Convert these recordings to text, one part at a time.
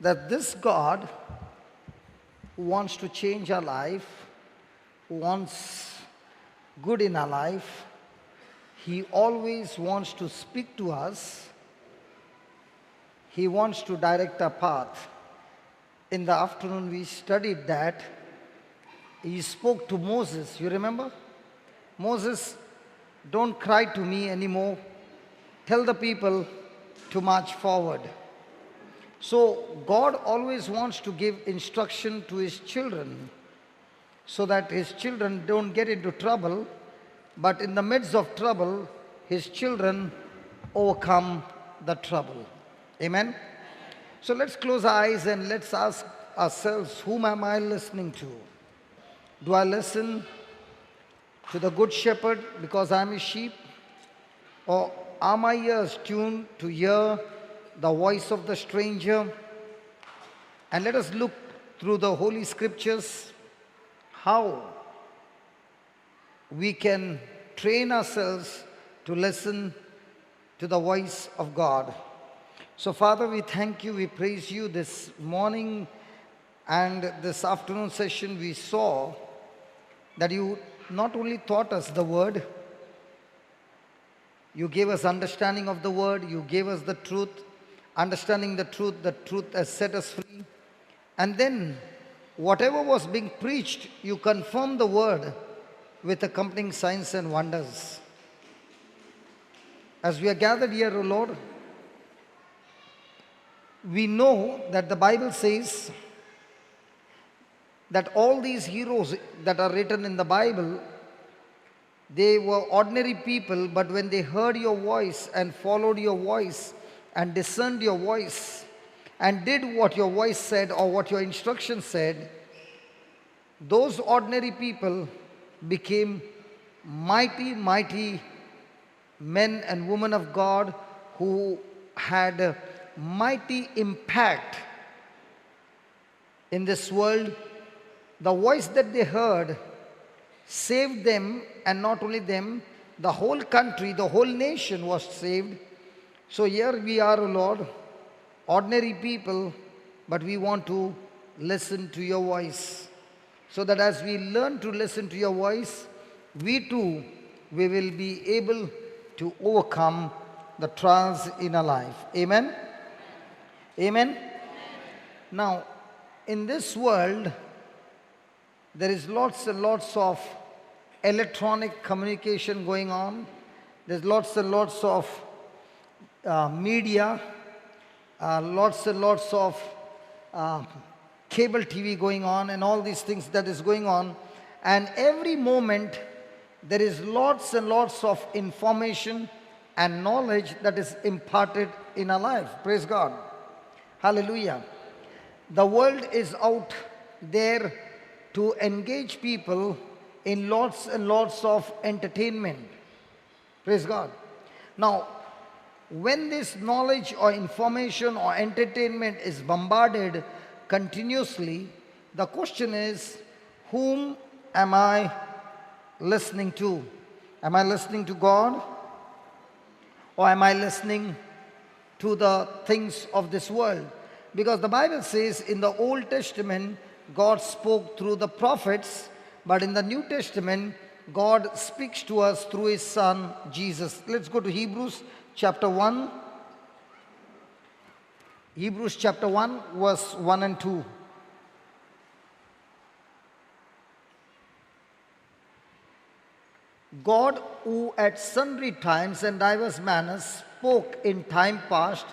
that this God who wants to change our life, who wants good in our life, He always wants to speak to us. He wants to direct our path. In the afternoon we studied that He spoke to Moses. You remember? Moses, don't cry to me anymore. Tell the people to march forward. So God always wants to give instruction to His children so that His children don't get into trouble, but in the midst of trouble, His children overcome the trouble. Amen? So let's close our eyes and let's ask ourselves, whom am I listening to? Do I listen to the good shepherd because I am his sheep? Or are my ears tuned to hear the voice of the stranger? And let us look through the Holy Scriptures how we can train ourselves to listen to the voice of God. So Father, we thank you, we praise you. This morning and this afternoon session we saw that you not only taught us the word, you gave us understanding of the word, you gave us the truth, understanding the truth has set us free. And then whatever was being preached, you confirmed the word with accompanying signs and wonders. As we are gathered here, O Lord, we know that the Bible says that all these heroes that are written in the Bible, they were ordinary people, but when they heard your voice and followed your voice and discerned your voice and did what your voice said or what your instruction said, those ordinary people became mighty, mighty men and women of God who had a mighty impact in this world. The voice that they heard saved them, and not only them, the whole country, the whole nation was saved. So here we are, O Lord, ordinary people, but we want to listen to your voice. So that as we learn to listen to your voice, we too, we will be able to overcome the trials in our life. Amen? Amen? Now, in this world, there is lots and lots of electronic communication going on. There's lots and lots of media, lots and lots of cable TV going on, and all these things that is going on. And every moment there is lots and lots of information and knowledge that is imparted in our life. Praise God. Hallelujah. The world is out there to engage people in lots and lots of entertainment. Praise God. Now, when this knowledge or information or entertainment is bombarded continuously, the question is, whom am I listening to? Am I listening to God? Or am I listening to the things of this world? Because the Bible says in the Old Testament, God spoke through the prophets, but in the New Testament, God speaks to us through His Son, Jesus. Let's go to Hebrews chapter 1. Hebrews chapter 1, verse 1 and 2. God, who at sundry times and divers manners spoke in time past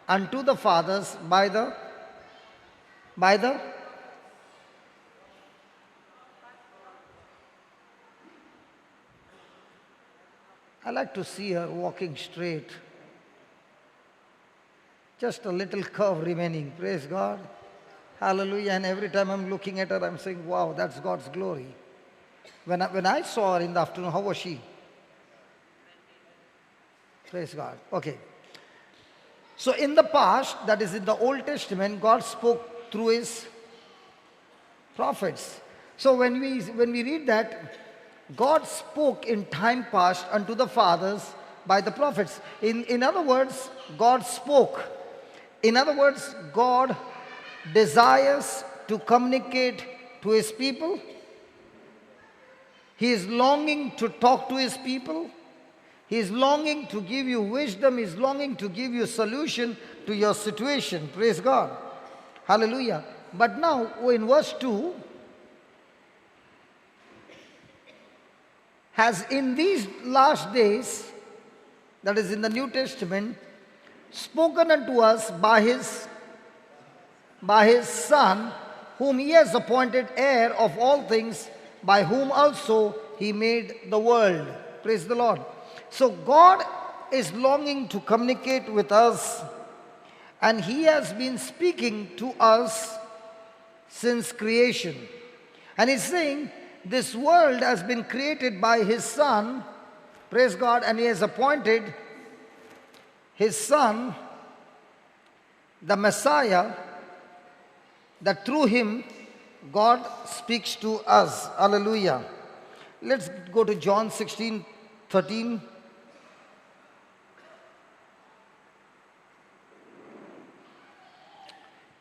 unto the fathers by the I like to see her walking straight. Just a little curve remaining. Praise God. Hallelujah. And every time I'm looking at her, I'm saying, wow, that's God's glory. When I saw her in the afternoon, how was she? Praise God. Okay. So in the past, that is in the Old Testament, God spoke through His prophets. So when we read that, God spoke in time past unto the fathers by the prophets. In other words, God spoke. In other words, God desires to communicate to his people. He is longing to talk to his people. He is longing to give you wisdom. He is longing to give you solution to your situation. Praise God. Hallelujah. But now in verse 2, has in these last days, that is in the New Testament, spoken unto us by his Son, whom he has appointed heir of all things, by whom also he made the world. Praise the Lord. So God is longing to communicate with us, and he has been speaking to us since creation. And he's saying this world has been created by his Son, praise God, and he has appointed his Son, the Messiah, that through him God speaks to us. Hallelujah. Let's go to John 16:13.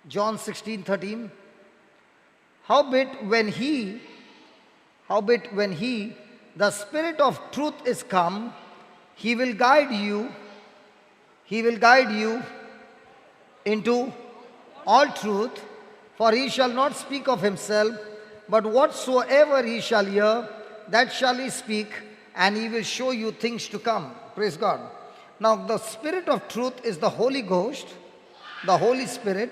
John 16:13. Howbeit when he, the Spirit of truth is come, he will guide you into all truth, for he shall not speak of himself, but whatsoever he shall hear, that shall he speak, and he will show you things to come. Praise God. Now the Spirit of truth is the Holy Ghost, the Holy Spirit,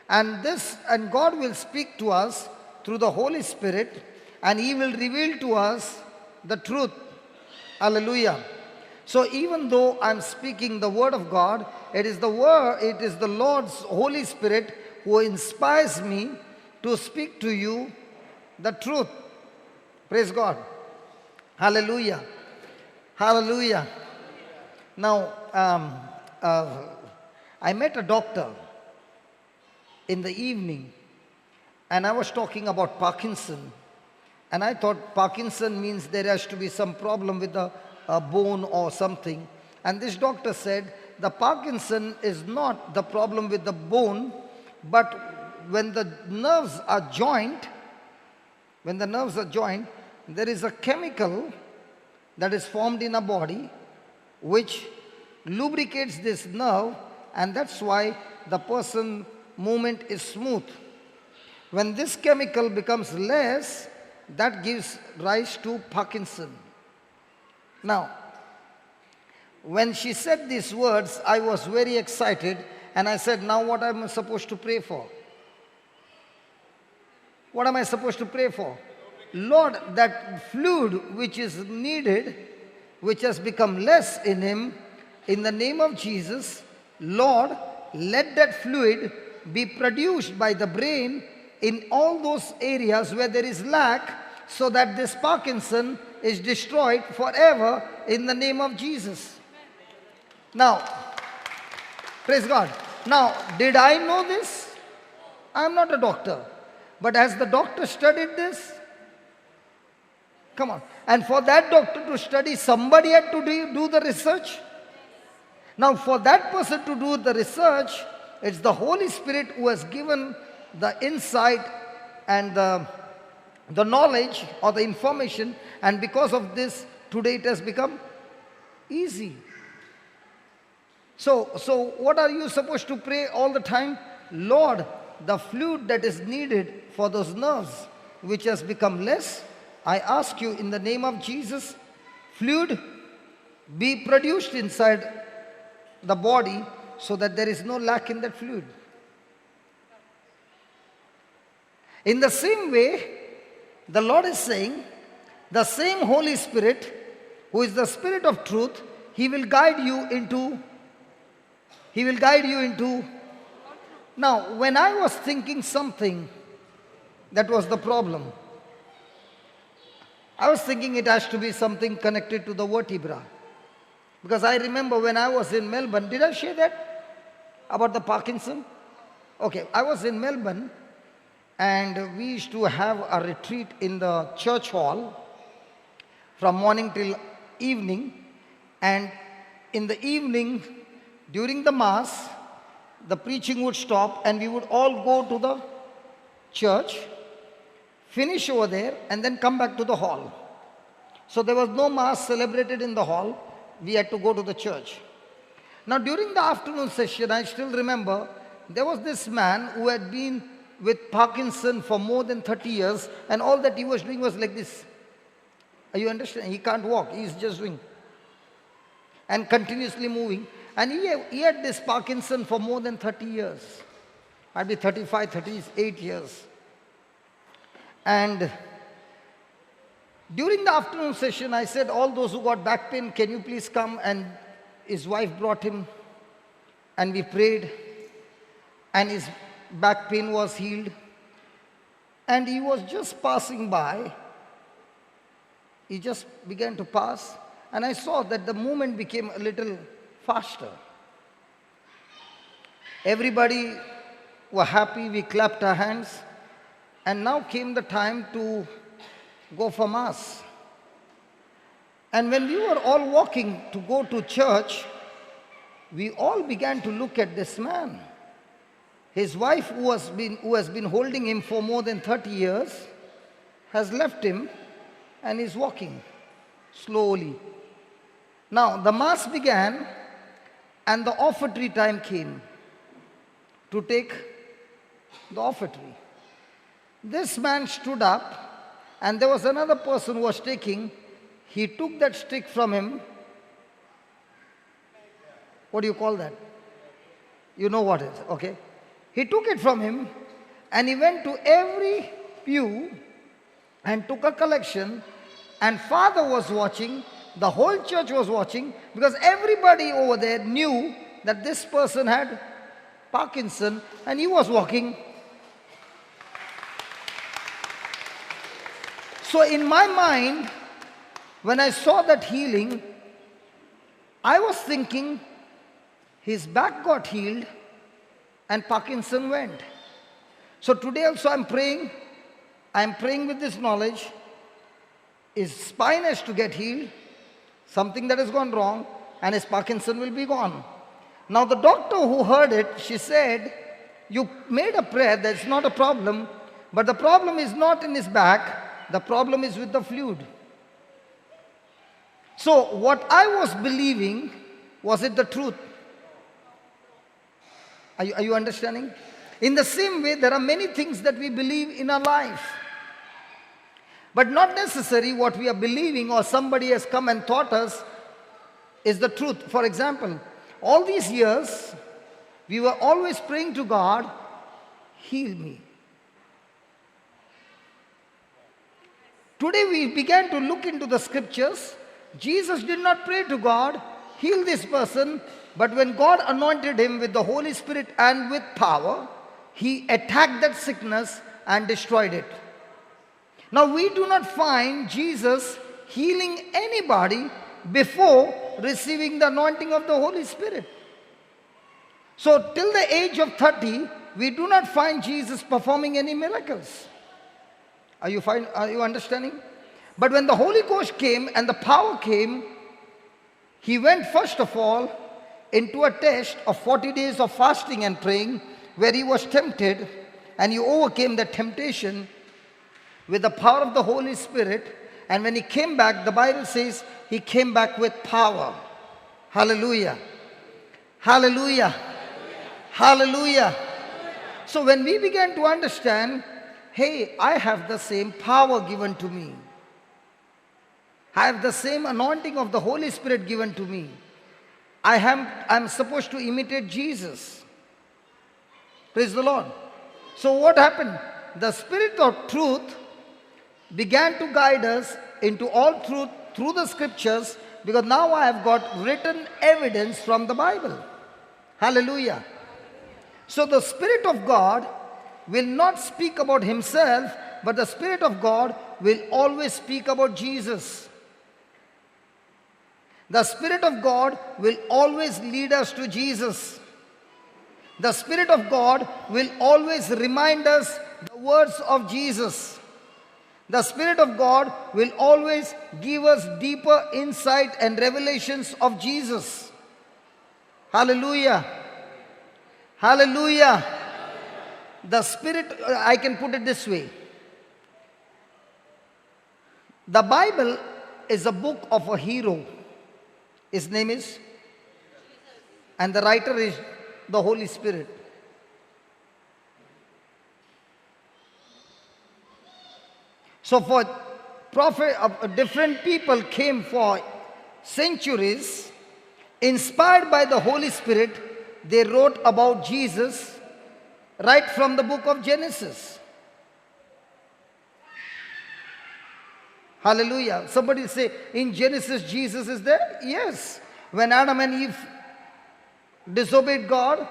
and God will speak to us through the Holy Spirit, and he will reveal to us the truth. Hallelujah. So even though I'm speaking the word of God, it is the Lord's Holy Spirit who inspires me to speak to you the truth. Praise God. Hallelujah. Hallelujah. Now, I met a doctor in the evening, and I was talking about Parkinson, and I thought Parkinson means there has to be some problem with the bone or something. And this doctor said the Parkinson is not the problem with the bone, but when the nerves are joined, there is a chemical that is formed in a body which lubricates this nerve, and that's why the person movement is smooth. When this chemical becomes less, that gives rise to Parkinson. Now, when she said these words, I was very excited, and I said, now what am I supposed to pray for? What am I supposed to pray for? Lord, that fluid which is needed, which has become less in him, in the name of Jesus, Lord, let that fluid be produced by the brain in all those areas where there is lack, so that this Parkinson is destroyed forever in the name of Jesus. Now, praise God. Now, did I know this? I'm not a doctor. But has the doctor studied this? Come on. And for that doctor to study, somebody had to do the research. Now, for that person to do the research, it's the Holy Spirit who has given the insight and the knowledge or the information, and because of this, today it has become easy. So what are you supposed to pray all the time? Lord, the fluid that is needed for those nerves which has become less, I ask you in the name of Jesus, fluid be produced inside the body so that there is no lack in that fluid. In the same way, the Lord is saying, the same Holy Spirit, who is the Spirit of truth, He will guide you into. Now, when I was thinking something, that was the problem. I was thinking it has to be something connected to the vertebra. Because I remember when I was in Melbourne, did I share that about the Parkinson? Okay, I was in Melbourne, and we used to have a retreat in the church hall from morning till evening. And in the evening, during the Mass, the preaching would stop and we would all go to the church, finish over there, and then come back to the hall. So there was no mass celebrated in the hall. We had to go to the church. Now during the afternoon session, I still remember, there was this man who had been with Parkinson for more than 30 years, and all that he was doing was like this. Are you understanding? He can't walk. He's just doing and continuously moving. And he had this Parkinson for more than 30 years. I'd be 35, 38 years. And during the afternoon session, I said, all those who got back pain, can you please come? And his wife brought him, and we prayed, and his back pain was healed. And he was just passing by. He just began to pass, and I saw that the movement became a little faster. Everybody were happy, we clapped our hands, and now came the time to go for mass. And when we were all walking to go to church, we all began to look at this man. His wife, who has been holding him for more than 30 years, has left him and is walking slowly. Now the mass began and the offertory time came to take the offertory. This man stood up, and there was another person who was taking. He took that stick from him. What do you call that? You know what it is, okay? He took it from him and he went to every pew and took a collection, and Father was watching, the whole church was watching, because everybody over there knew that this person had Parkinson and he was walking. So in my mind, when I saw that healing, I was thinking his back got healed and Parkinson went. So today also I'm praying with this knowledge. His spine has to get healed, something that has gone wrong, and his Parkinson will be gone. Now the doctor who heard it, she said, you made a prayer, that's not a problem, but the problem is not in his back, the problem is with the fluid. So what I was believing, was it the truth? Are you understanding? In the same way, there are many things that we believe in our life, but not necessarily what we are believing or somebody has come and taught us is the truth. For example, all these years, we were always praying to God, heal me. Today we began to look into the scriptures. Jesus did not pray to God, heal this person, but when God anointed him with the Holy Spirit and with power, he attacked that sickness and destroyed it. Now we do not find Jesus healing anybody before receiving the anointing of the Holy Spirit. So till the age of 30, we do not find Jesus performing any miracles. Are you understanding? But when the Holy Ghost came and the power came, he went first of all into a test of 40 days of fasting and praying, where he was tempted, and he overcame the temptation with the power of the Holy Spirit. And when he came back, the Bible says he came back with power. Hallelujah. Hallelujah. Hallelujah. So when we began to understand, hey, I have the same power given to me. I have the same anointing of the Holy Spirit given to me. I'm supposed to imitate Jesus. Praise the Lord. So what happened? The Spirit of truth began to guide us into all truth through the scriptures, because now I have got written evidence from the Bible. Hallelujah. So the Spirit of God will not speak about himself, but the Spirit of God will always speak about Jesus. The Spirit of God will always lead us to Jesus. The Spirit of God will always remind us the words of Jesus. The Spirit of God will always give us deeper insight and revelations of Jesus. Hallelujah. Hallelujah. The Spirit, I can put it this way. The Bible is a book of a hero. His name is, and the writer is the Holy Spirit. So for different people came for centuries, inspired by the Holy Spirit, they wrote about Jesus right from the book of Genesis. Hallelujah. Somebody say, in Genesis, Jesus is there? Yes. When Adam and Eve disobeyed God,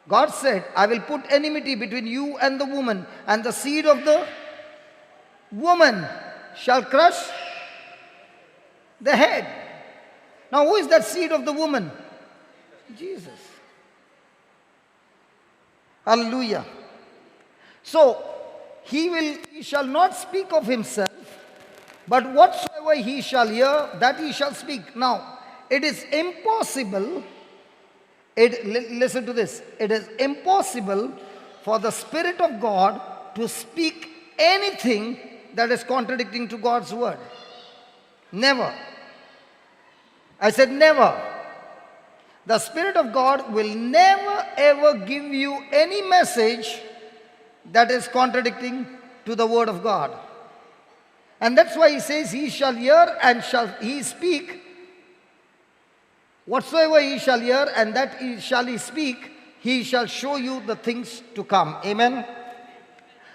God said, I will put enmity between you and the woman, and the seed of the woman shall crush the head. Now, who is that seed of the woman? Jesus. Hallelujah. So, he shall not speak of himself, but whatsoever he shall hear, that he shall speak. Now, it is impossible, listen to this, it is impossible for the Spirit of God to speak anything that is contradicting to God's word. Never. I said never. The Spirit of God will never ever give you any message that is contradicting to the word of God. And that's why he says, he shall hear and shall he speak. Whatsoever he shall hear and that shall he speak, he shall show you the things to come. Amen.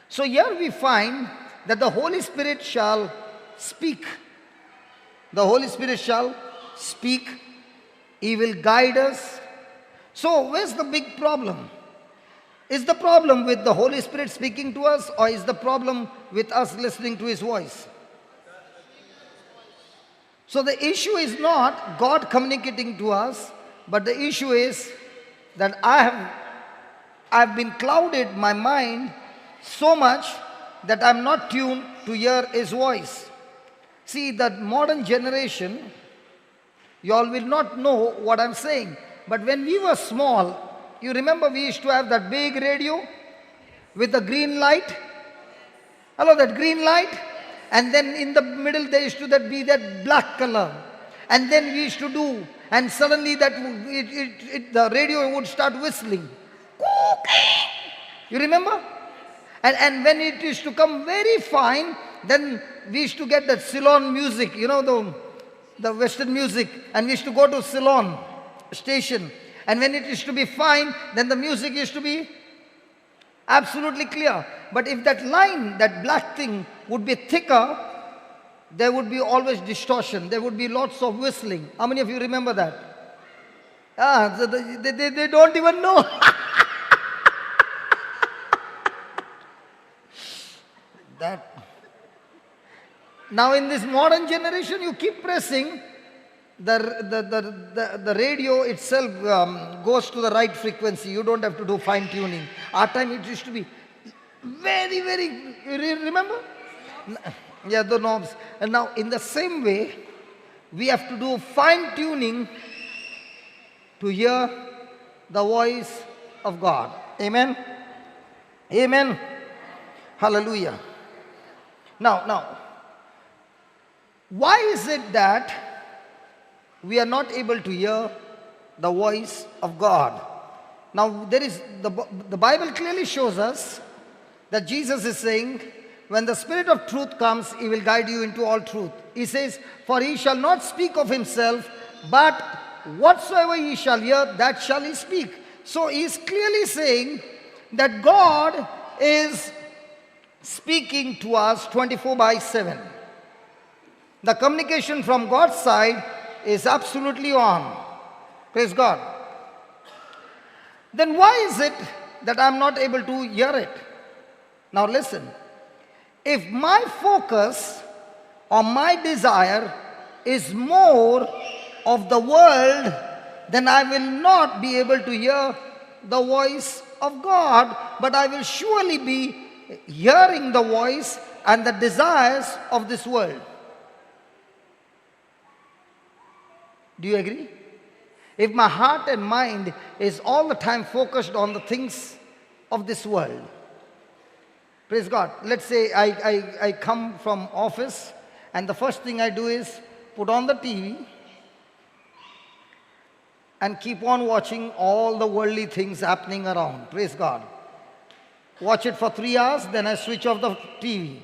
So here we find that the Holy Spirit shall speak. The Holy Spirit shall speak. He will guide us. So where's the big problem? Is the problem with the Holy Spirit speaking to us, or is the problem with us listening to his voice? So the issue is not God communicating to us, but the issue is that I've been clouded my mind so much that I'm not tuned to hear his voice. See, that modern generation, you all will not know what I'm saying. But when we were small, you remember we used to have that big radio with the green light? Hello, that green light? And then in the middle there used to be that black color. And then we used to do, and suddenly the radio would start whistling. You remember? And when it used to come very fine, then we used to get that Ceylon music, you know, the Western music, and we used to go to Ceylon station. And when it used to be fine, then the music used to be absolutely clear. But if that line, that black thing would be thicker, there would be always distortion. There would be lots of whistling. How many of you remember that? They don't even know. That. Now in this modern generation, you keep pressing, the radio itself goes to the right frequency. You don't have to do fine tuning. Our time it used to be very, very, remember? Yeah, the knobs. And now in the same way, we have to do fine tuning to hear the voice of God. Amen? Amen? Hallelujah. Now, why is it that we are not able to hear the voice of God? Now, there is the Bible clearly shows us that Jesus is saying, when the Spirit of truth comes, he will guide you into all truth. He says, for he shall not speak of himself, but whatsoever he shall hear, that shall he speak. So he is clearly saying that God is speaking to us 24/7. The communication from God's side is absolutely on. Praise God. Then why is it that I'm not able to hear it? Now listen. If my focus or my desire is more of the world, then I will not be able to hear the voice of God, but I will surely be hearing the voice and the desires of this world. Do you agree? If my heart and mind is all the time focused on the things of this world, praise God. Let's say I come from office and the first thing I do is put on the TV and keep on watching all the worldly things happening around. Praise God. Watch it for 3 hours, then I switch off the TV.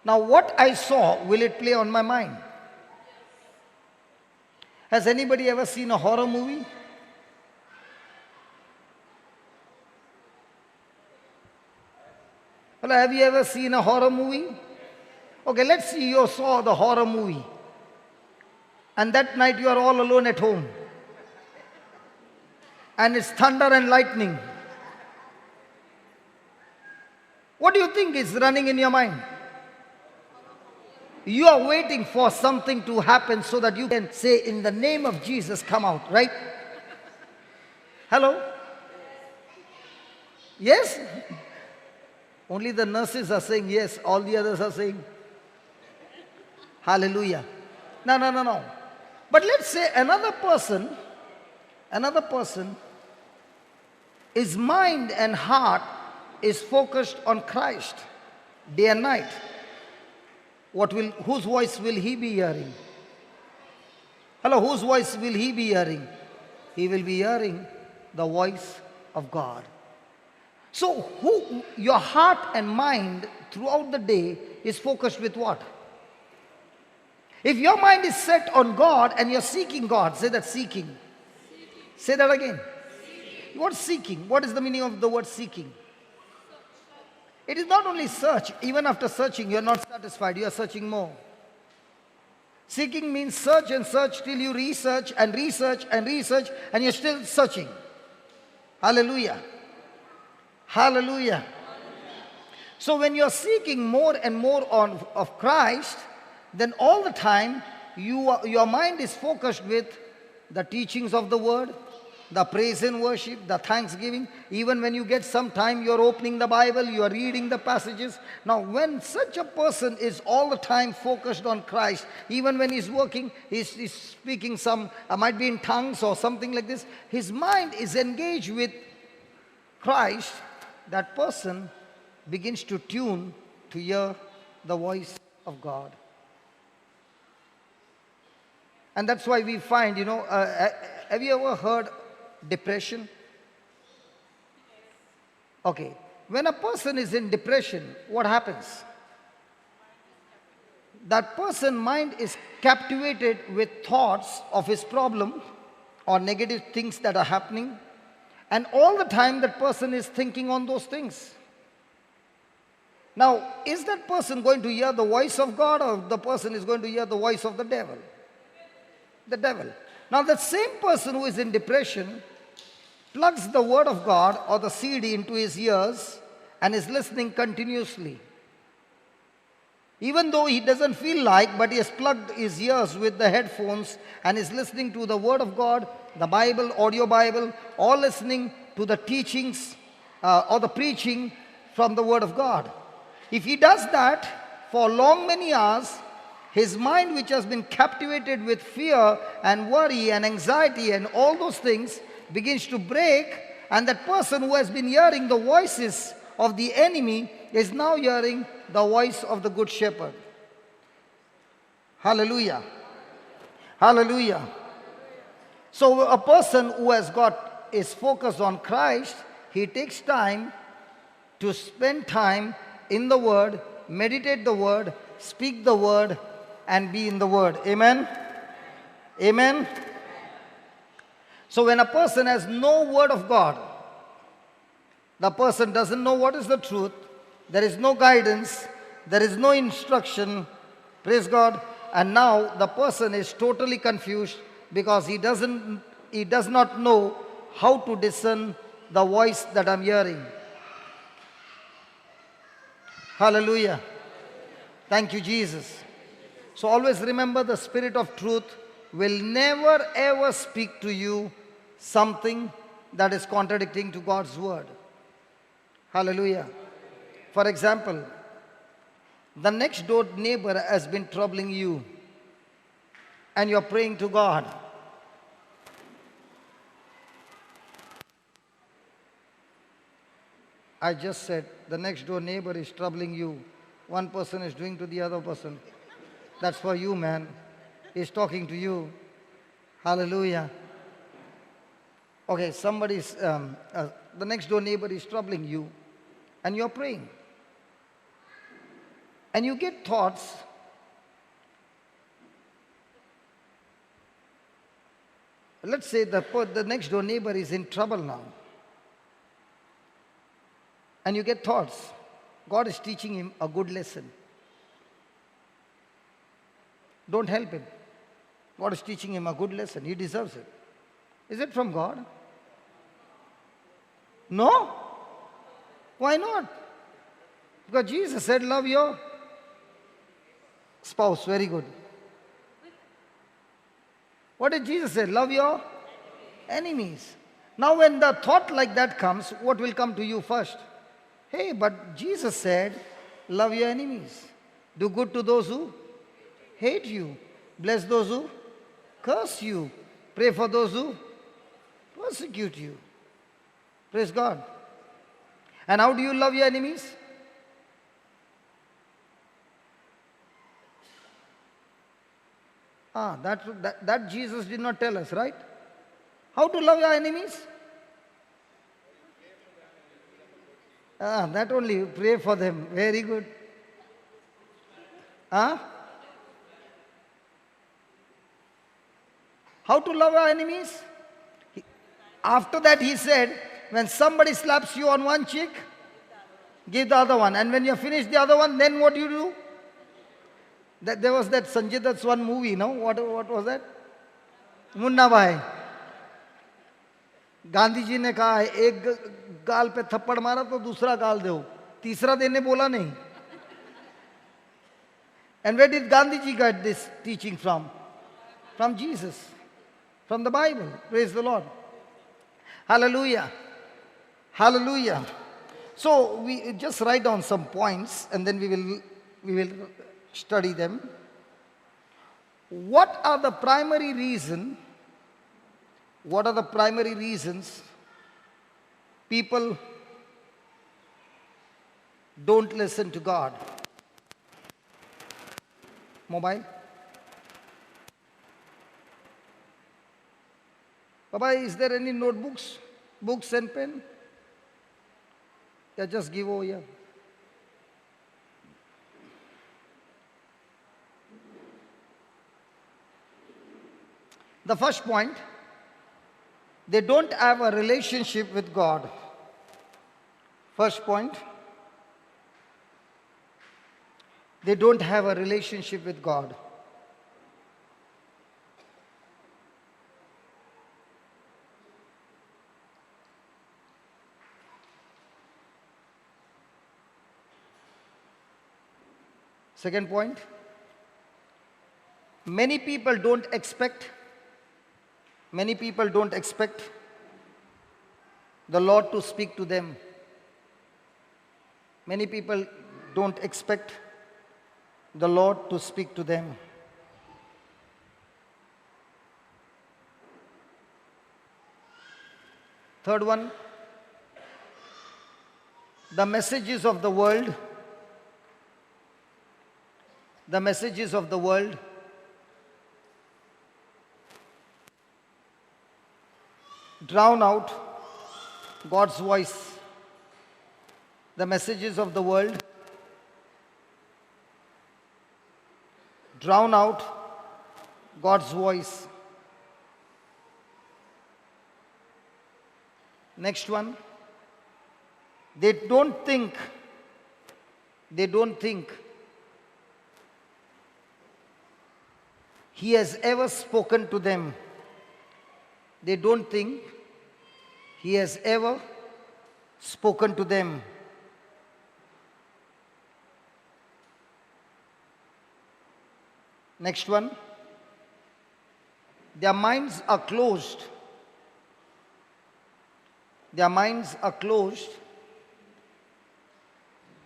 Now what I saw, will it play on my mind? Has anybody ever seen a horror movie? Well, have you ever seen a horror movie? Okay, let's see you saw the horror movie. And that night you are all alone at home. And it's thunder and lightning. What do you think is running in your mind? You are waiting for something to happen so that you can say, in the name of Jesus, come out, right? Hello? Yes? Only the nurses are saying yes, all the others are saying hallelujah. No. But let's say another person, his mind and heart is focused on Christ day and night. Whose voice will he be hearing? Hello, whose voice will he be hearing? He will be hearing the voice of God. So your heart and mind throughout the day is focused with what? If your mind is set on God and you're seeking God, say that seeking. Say that again. What seeking? What is the meaning of the word seeking? It is not only search. Even after searching, you're not satisfied. You are searching more. Seeking means search and search till you research and research and research and you're still searching. Hallelujah. Hallelujah. So when you're seeking more and more of Christ, then all the time your mind is focused with the teachings of the word, the praise and worship, the thanksgiving. Even when you get some time, you're opening the Bible, you are reading the passages. Now, when such a person is all the time focused on Christ, even when he's working, he's speaking some, might be in tongues or something like this, his mind is engaged with Christ, that person begins to tune to hear the voice of God. And that's why we find, have you ever heard depression? Okay. When a person is in depression, what happens? That person's mind is captivated with thoughts of his problem or negative things that are happening. And all the time that person is thinking on those things. Now, is that person going to hear the voice of God or the person is going to hear the voice of the devil? The devil. Now, that same person who is in depression plugs the word of God or the CD into his ears and is listening continuously. Even though he doesn't feel like, but he has plugged his ears with the headphones and is listening to the word of God, the Bible, audio Bible, or listening to the teachings or the preaching from the word of God. If he does that for long many hours, his mind, which has been captivated with fear and worry and anxiety and all those things, begins to break, and that person who has been hearing the voices of the enemy is now hearing the voice of the good shepherd. Hallelujah. Hallelujah. So a person who is focused on Christ, he takes time to spend time in the word, meditate the word, speak the word, and be in the word. Amen? Amen? So when a person has no word of God, the person doesn't know what is the truth, there is no guidance, there is no instruction, praise God, and now the person is totally confused because he does not know how to discern the voice that I'm hearing. Hallelujah. Thank you, Jesus. So always remember, the Spirit of truth will never ever speak to you something that is contradicting to God's word. Hallelujah. For example, the next door neighbor has been troubling you and you're praying to God. I just said, the next door neighbor is troubling you. One person is doing to the other person. That's for you, man. He's talking to you. Hallelujah. Okay, the next door neighbor is troubling you, and you're praying. And you get thoughts. Let's say the next door neighbor is in trouble now. And you get thoughts. God is teaching him a good lesson. Don't help him. God is teaching him a good lesson. He deserves it. Is it from God? No? Why not? Because Jesus said, love your spouse. Very good. What did Jesus say? Love your enemies. Now when the thought like that comes, what will come to you first? Hey, but Jesus said, love your enemies. Do good to those who hate you. Bless those who curse you. Pray for those who persecute you. Praise God. And how do you love your enemies? That Jesus did not tell us, right? How to love your enemies? That only, pray for them. Very good. How to love our enemies? After that he said, when somebody slaps you on one cheek, give the other one. And when you finish the other one, then what do you do? There was that Sanjay Dutt's one movie, no? What was that? Munna Bhai. Gandhi ji ने कहा एक गाल पे थप्पड़ मारा तो दूसरा गाल दो, तीसरा देने बोला नहीं. And where did Gandhi ji get this teaching from? From Jesus, from the Bible. Praise the Lord. Hallelujah. Hallelujah. So we just write down some points and then we will study them. What are the primary reasons people don't listen to God? Mobile? Baba, is there any notebooks, books and pen? Yeah, just give over here. The first point, they don't have a relationship with God. First point, they don't have a relationship with God. Second point, many people don't expect the Lord to speak to them. Many people don't expect the Lord to speak to them. Third one, the messages of the world drown out God's voice. The messages of the world drown out God's voice. Next one, they don't think He has ever spoken to them. They don't think He has ever spoken to them. Next one, their minds are closed. Their minds are closed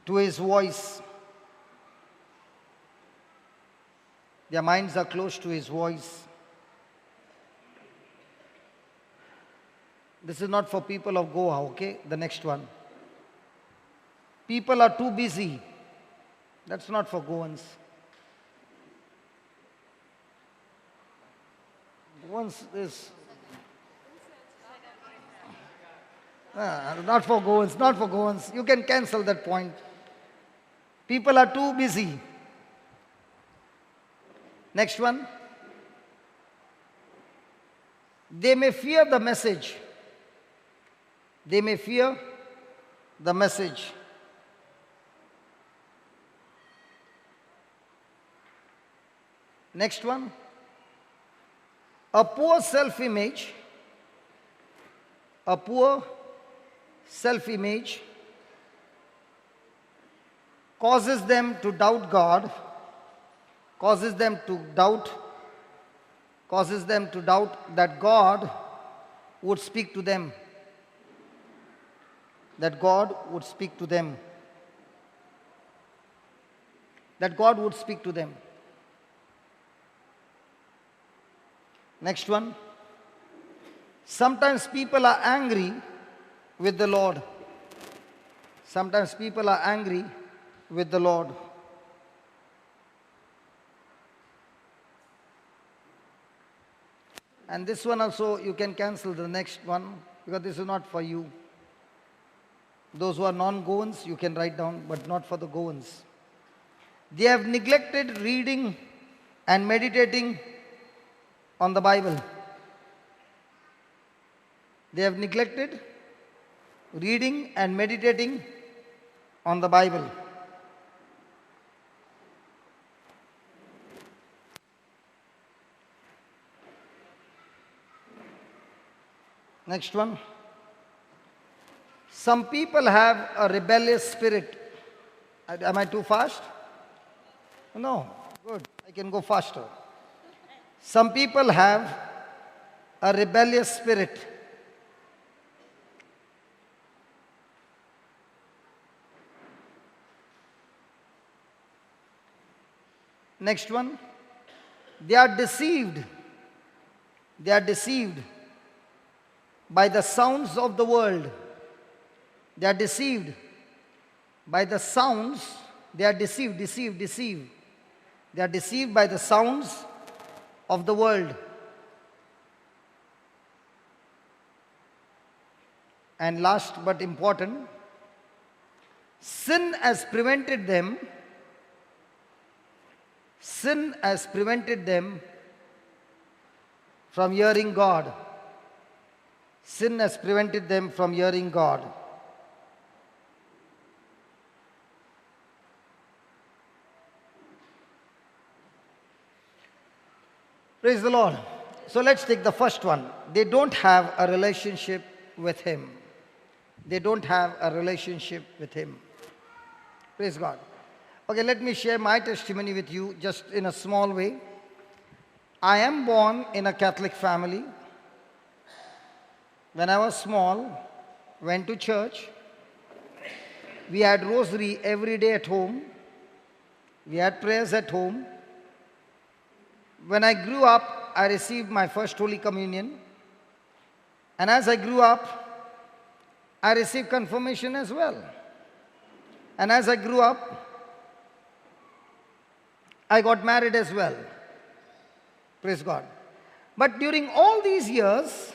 to His voice. Their minds are closed to His voice. This is not for people of Goa, okay? The next one. People are too busy. That's not for Goans. Goans is not for Goans, not for Goans. You can cancel that point. People are too busy. Next one. They may fear the message. They may fear the message. Next one. A poor self-image. A poor self-image causes them to doubt God, causes them to doubt that God would speak to them, that God would speak to them, that God would speak to them. Next one. Sometimes people are angry with the Lord. Sometimes people are angry with the Lord. And this one also you can cancel the next one because this is not for you. Those who are non-Goans you can write down, but not for the Goans. They have neglected reading and meditating on the Bible. They have neglected reading and meditating on the Bible. Next one. Some people have a rebellious spirit. Am I too fast? No. Good. I can go faster. Some people have a rebellious spirit. Next one. They are deceived. They are deceived by the sounds of the world. They are deceived by the sounds. They are deceived. They are deceived by the sounds of the world. And last but important, sin has prevented them from hearing God. Sin has prevented them from hearing God. Praise the Lord. So let's take the first one. They don't have a relationship with Him. They don't have a relationship with Him. Praise God. Okay, let me share my testimony with you just in a small way. I am born in a Catholic family. When I was small, went to church. We had rosary every day at home. We had prayers at home. When I grew up, I received my first Holy Communion. And as I grew up, I received confirmation as well. And as I grew up, I got married as well. Praise God. But during all these years,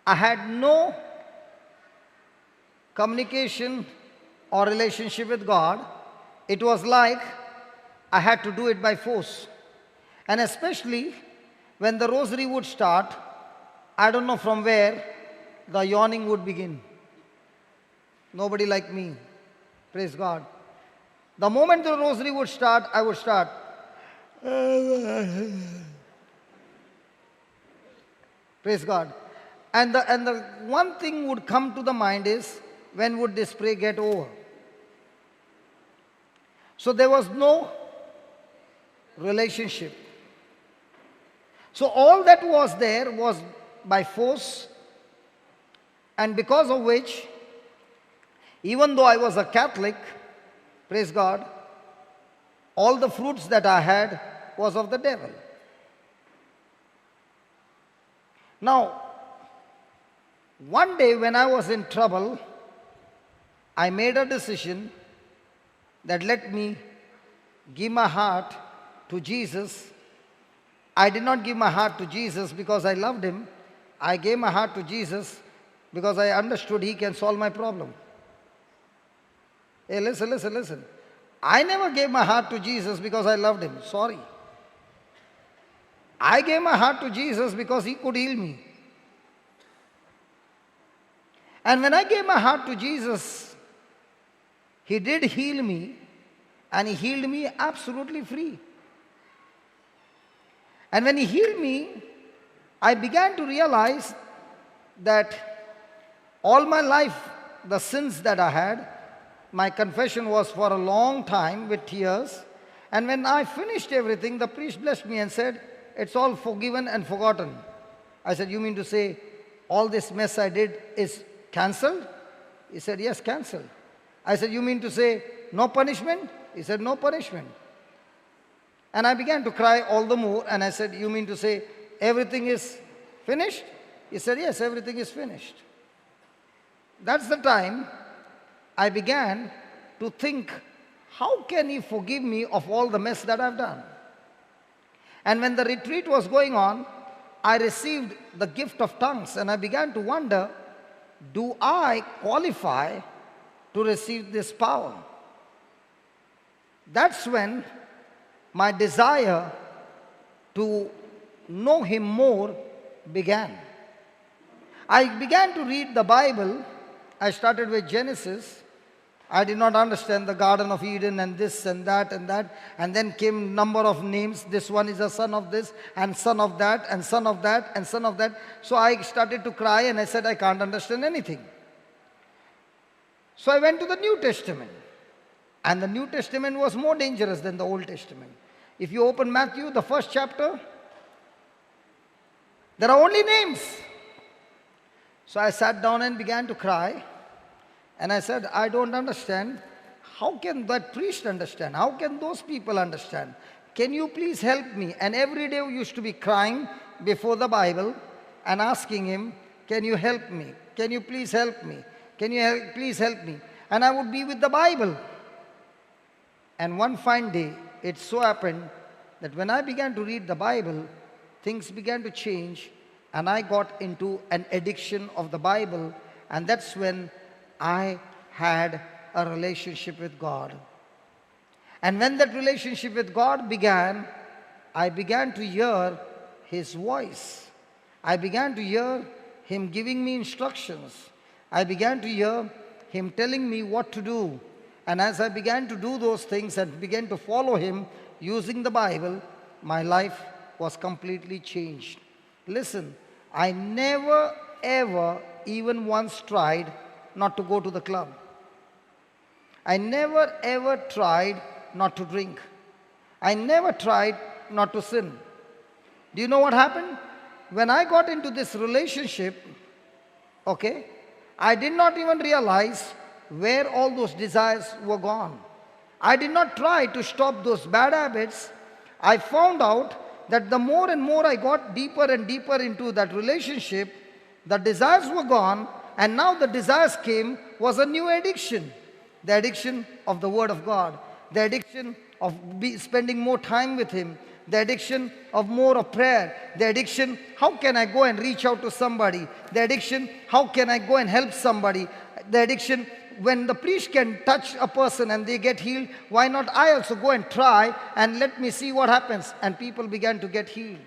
I had no communication or relationship with God. It was like I had to do it by force. And especially when the rosary would start, I don't know from where the yawning would begin. Nobody like me. Praise God. The moment the rosary would start, I would start. Praise God. And the one thing would come to the mind is, when would this prayer get over? So there was no relationship. So all that was there was by force, and because of which, even though I was a Catholic, praise God, all the fruits that I had was of the devil. Now, one day when I was in trouble, I made a decision that let me give my heart to Jesus. I did not give my heart to Jesus because I loved him. I gave my heart to Jesus because I understood he can solve my problem. Hey, listen. I never gave my heart to Jesus because I loved him. Sorry. I gave my heart to Jesus because he could heal me. And when I gave my heart to Jesus, he did heal me, and he healed me absolutely free. And when he healed me, I began to realize that all my life, the sins that I had, my confession was for a long time with tears. And when I finished everything, the priest blessed me and said, it's all forgiven and forgotten. I said, you mean to say all this mess I did is cancelled? He said, yes, cancelled. I said, you mean to say no punishment? He said, no punishment. And I began to cry all the more, and I said, you mean to say everything is finished? He said, yes, everything is finished. That's the time I began to think, how can he forgive me of all the mess that I've done? And when the retreat was going on, I received the gift of tongues, and I began to wonder, do I qualify to receive this power? That's when my desire to know him more began. I began to read the Bible. I started with Genesis. I did not understand the Garden of Eden and this and that and that. And then came number of names. This one is a son of this and son of that and son of that and son of that. So I started to cry and I said, I can't understand anything. So I went to the New Testament. And the New Testament was more dangerous than the Old Testament. If you open Matthew, the first chapter, there are only names. So I sat down and began to cry. And I said, I don't understand. How can that priest understand? How can those people understand? Can you please help me? And every day we used to be crying before the Bible and asking him, can you help me? Can you please help me? Can you please help me? And I would be with the Bible. And one fine day, it so happened that when I began to read the Bible, things began to change, and I got into an addiction of the Bible, and that's when I had a relationship with God. And when that relationship with God began, I began to hear his voice. I began to hear him giving me instructions. I began to hear him telling me what to do. And as I began to do those things and began to follow him using the Bible, my life was completely changed. Listen, I never ever even once tried not to go to the club. I never ever tried not to drink. I never tried not to sin. Do you know what happened? When I got into this relationship, okay, I did not even realize where all those desires were gone. I did not try to stop those bad habits. I found out that the more and more I got deeper and deeper into that relationship, the desires were gone, and now the desires came was a new addiction. The addiction of the Word of God. The addiction of spending more time with Him. The addiction of more of prayer. The addiction, how can I go and reach out to somebody? The addiction, how can I go and help somebody? The addiction, when the priest can touch a person and they get healed, why not I also go and try and let me see what happens? And people began to get healed.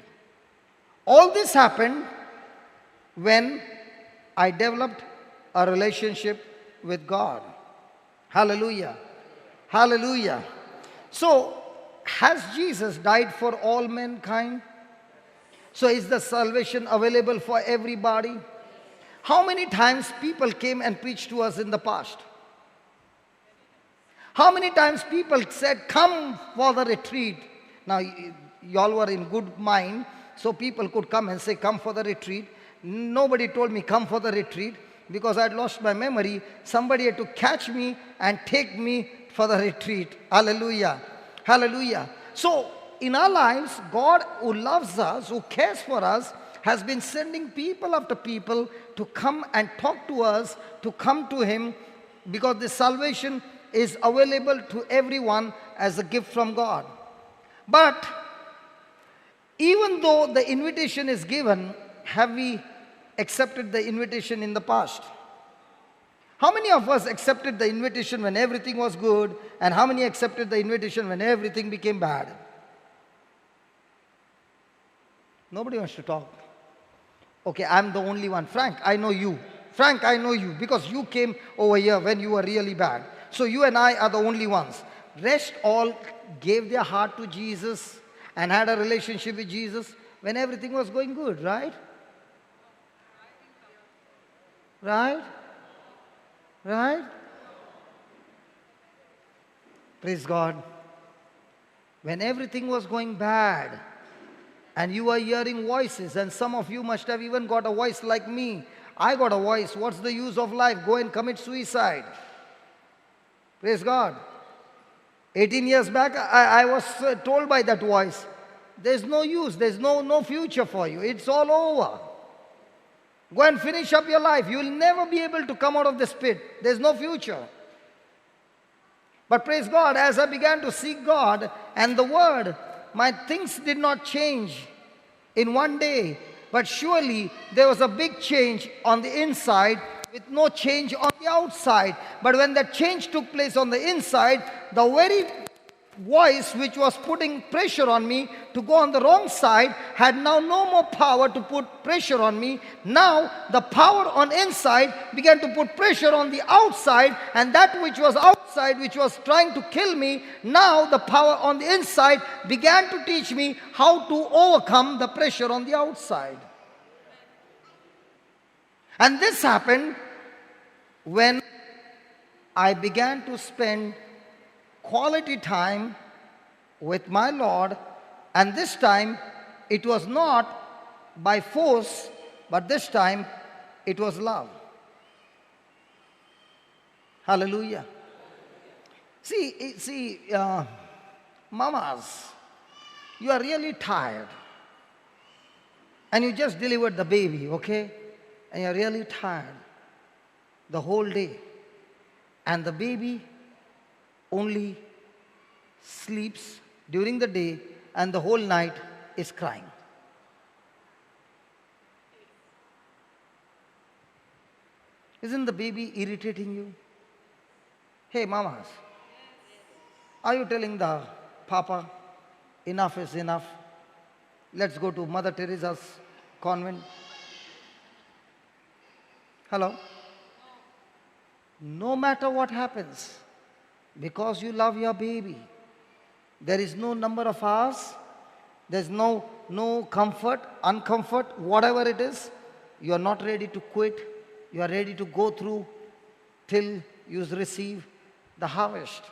All this happened when I developed a relationship with God. Hallelujah. Hallelujah. So, has Jesus died for all mankind? So is the salvation available for everybody? How many times people came and preached to us in the past? How many times people said, come for the retreat? Now, y'all were in good mind, so people could come and say, come for the retreat. Nobody told me, come for the retreat, because I'd lost my memory. Somebody had to catch me and take me for the retreat. Hallelujah. Hallelujah. So, in our lives, God who loves us, who cares for us, has been sending people after people to come and talk to us, to come to Him because this salvation is available to everyone as a gift from God. But even though the invitation is given, have we accepted the invitation in the past? How many of us accepted the invitation when everything was good, and how many accepted the invitation when everything became bad? Nobody wants to talk. Okay, I'm the only one. Frank, I know you. Frank, I know you because you came over here when you were really bad. So you and I are the only ones. Rest all gave their heart to Jesus and had a relationship with Jesus when everything was going good, right? Right? Right? Praise God. When everything was going bad and you were hearing voices, and some of you must have even got a voice like me. I got a voice. What's the use of life? Go and commit suicide. Praise God. 18 years back, I was told by that voice, there's no use, there's no future for you. It's all over. Go and finish up your life. You will never be able to come out of this pit. There's no future. But praise God, as I began to seek God and the Word, my things did not change in one day. But surely there was a big change on the inside with no change on the outside. But when that change took place on the inside, the very voice which was putting pressure on me to go on the wrong side had now no more power to put pressure on me. Now the power on inside began to put pressure on the outside, and that which was outside, which was trying to kill me, now the power on the inside began to teach me how to overcome the pressure on the outside. And this happened when I began to spend quality time with my Lord, and this time it was not by force, but this time it was love. Hallelujah. See, mamas, you are really tired and you just delivered the baby, okay? And you're really tired the whole day, and the baby only sleeps during the day and the whole night is crying. Isn't the baby irritating you? Hey mamas, are you telling the papa, enough is enough? Let's go to Mother Teresa's convent. Hello? No matter what happens, because you love your baby, there is no number of hours, there's no comfort, uncomfort, whatever it is, you are not ready to quit. You are ready to go through till you receive the harvest.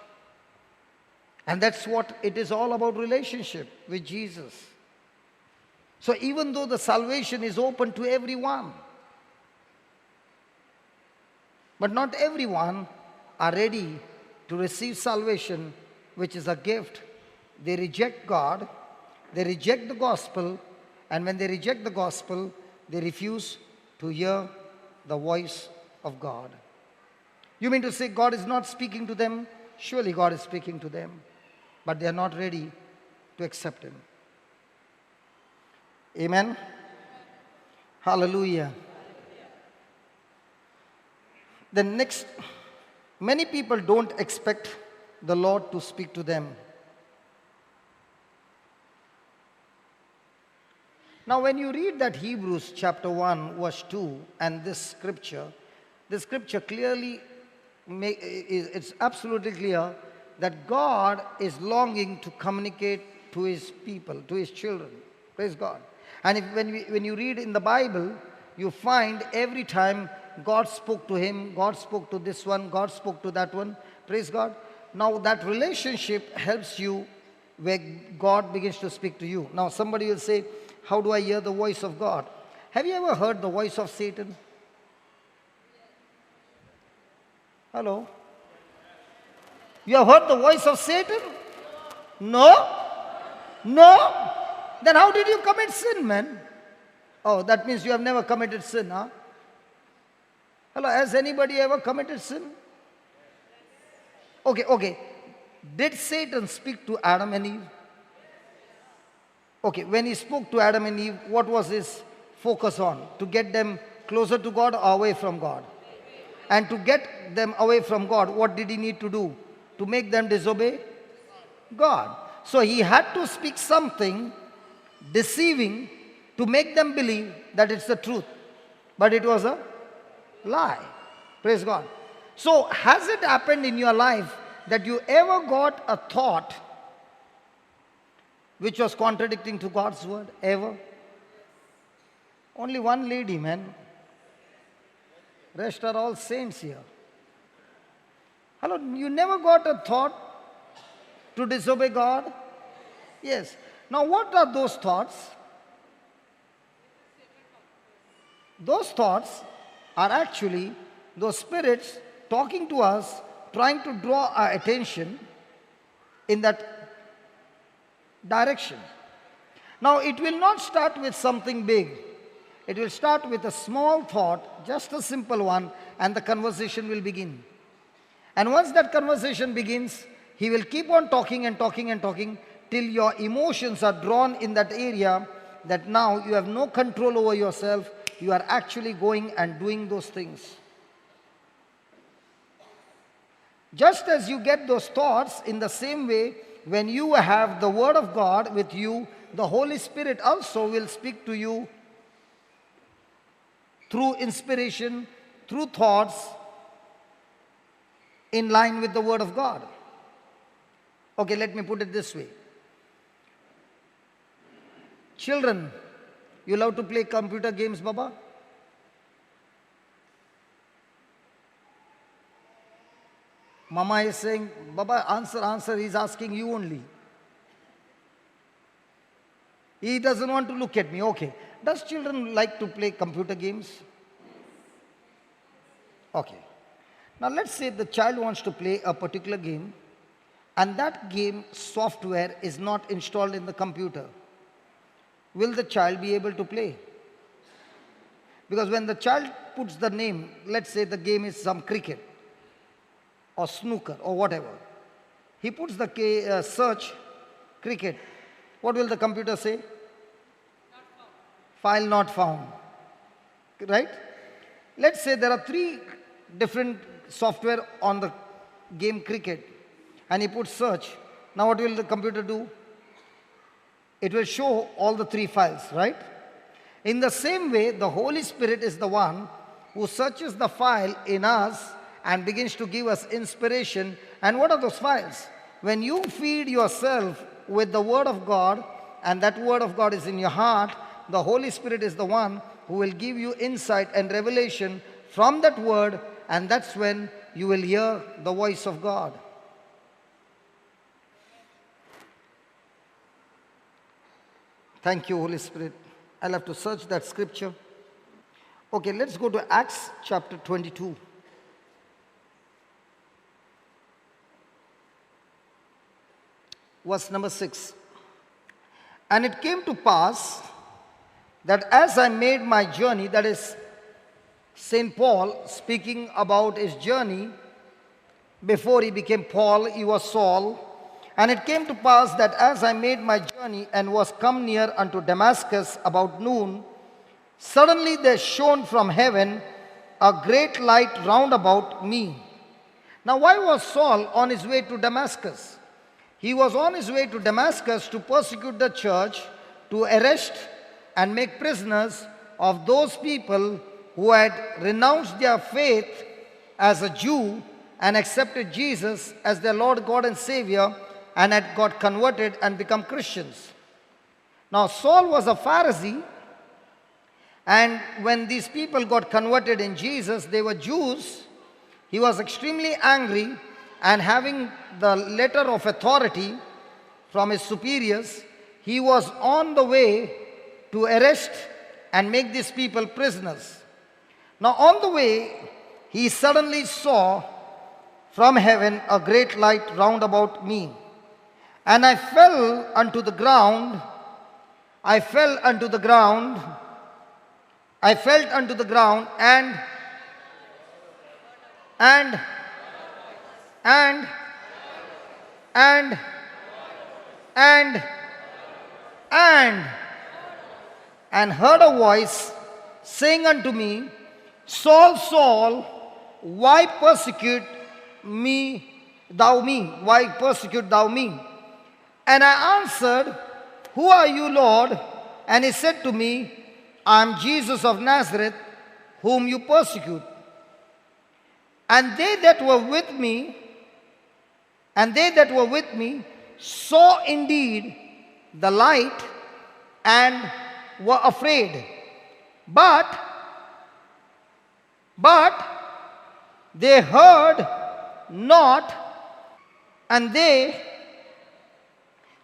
And that's what it is all about, relationship with Jesus. So even though the salvation is open to everyone, but not everyone are ready to receive salvation, which is a gift. They reject God, they reject the gospel, and when they reject the gospel, they refuse to hear the voice of God. You mean to say God is not speaking to them? Surely God is speaking to them, but they are not ready to accept Him. Amen? Hallelujah. The next, many people don't expect the Lord to speak to them. Now when you read that Hebrews chapter 1 verse 2 and this scripture clearly, it's absolutely clear that God is longing to communicate to His people, to His children. Praise God. And when you read in the Bible, you find every time God spoke to him, God spoke to this one, God spoke to that one. Praise God. Now that relationship helps you where God begins to speak to you. Now somebody will say, how do I hear the voice of God? Have you ever heard the voice of Satan? Hello? You have heard the voice of Satan? No? No? Then how did you commit sin, man? Oh, that means you have never committed sin, huh? Hello, has anybody ever committed sin? Okay. Did Satan speak to Adam and Eve? Okay, when he spoke to Adam and Eve, what was his focus on? To get them closer to God or away from God? And to get them away from God, what did he need to do? To make them disobey God. So he had to speak something deceiving to make them believe that it's the truth. But it was a lie. Praise God. So has it happened in your life that you ever got a thought which was contradicting to God's word? Ever? Only one lady, man. Rest are all saints here. Hello, you never got a thought to disobey God? Yes. Now what are those thoughts? Those thoughts are actually those spirits talking to us, trying to draw our attention in that direction. Now it will not start with something big. It will start with a small thought, just a simple one, and the conversation will begin. And once that conversation begins, he will keep on talking and talking and talking till your emotions are drawn in that area that now you have no control over yourself. You are actually going and doing those things. Just as you get those thoughts, in the same way, when you have the Word of God with you, the Holy Spirit also will speak to you through inspiration, through thoughts, in line with the Word of God. Okay, let me put it this way. Children, you love to play computer games, Baba? Mama is saying, Baba, answer, he's asking you only. He doesn't want to look at me. Okay. Does children like to play computer games? Okay. Now let's say the child wants to play a particular game and that game software is not installed in the computer. Will the child be able to play? Because when the child puts the name, let's say the game is some cricket or snooker or whatever. He puts the search cricket. What will the computer say? File not found. Right? Let's say there are 3 different software on the game cricket and he puts search. Now what will the computer do? It will show all the 3 files, right? In the same way, the Holy Spirit is the one who searches the file in us and begins to give us inspiration. And what are those files? When you feed yourself with the Word of God and that Word of God is in your heart, the Holy Spirit is the one who will give you insight and revelation from that Word, and that's when you will hear the voice of God. Thank you, Holy Spirit. I'll have to search that scripture. Okay, let's go to Acts chapter 22. Verse number 6. And it came to pass that as I made my journey, that is St. Paul speaking about his journey, before he became Paul, he was Saul. And it came to pass that as I made my journey and was come near unto Damascus about noon, suddenly there shone from heaven a great light round about me. Now why was Saul on his way to Damascus? He was on his way to Damascus to persecute the church, to arrest and make prisoners of those people who had renounced their faith as a Jew and accepted Jesus as their Lord, God and Savior, and had got converted and become Christians. Now Saul was a Pharisee, and when these people got converted in Jesus, they were Jews. He was extremely angry, and having the letter of authority from his superiors, he was on the way to arrest and make these people prisoners. Now on the way, he suddenly saw from heaven a great light round about me. And I fell unto the ground. I fell unto the ground. I fell unto the ground and and, and, and, and heard a voice saying unto me, Saul, Saul, why persecute me? Why persecute thou me? And I answered, Who are you, Lord? And he said to me, I am Jesus of Nazareth, whom you persecute. And they that were with me, saw indeed the light and were afraid. But they heard not, and they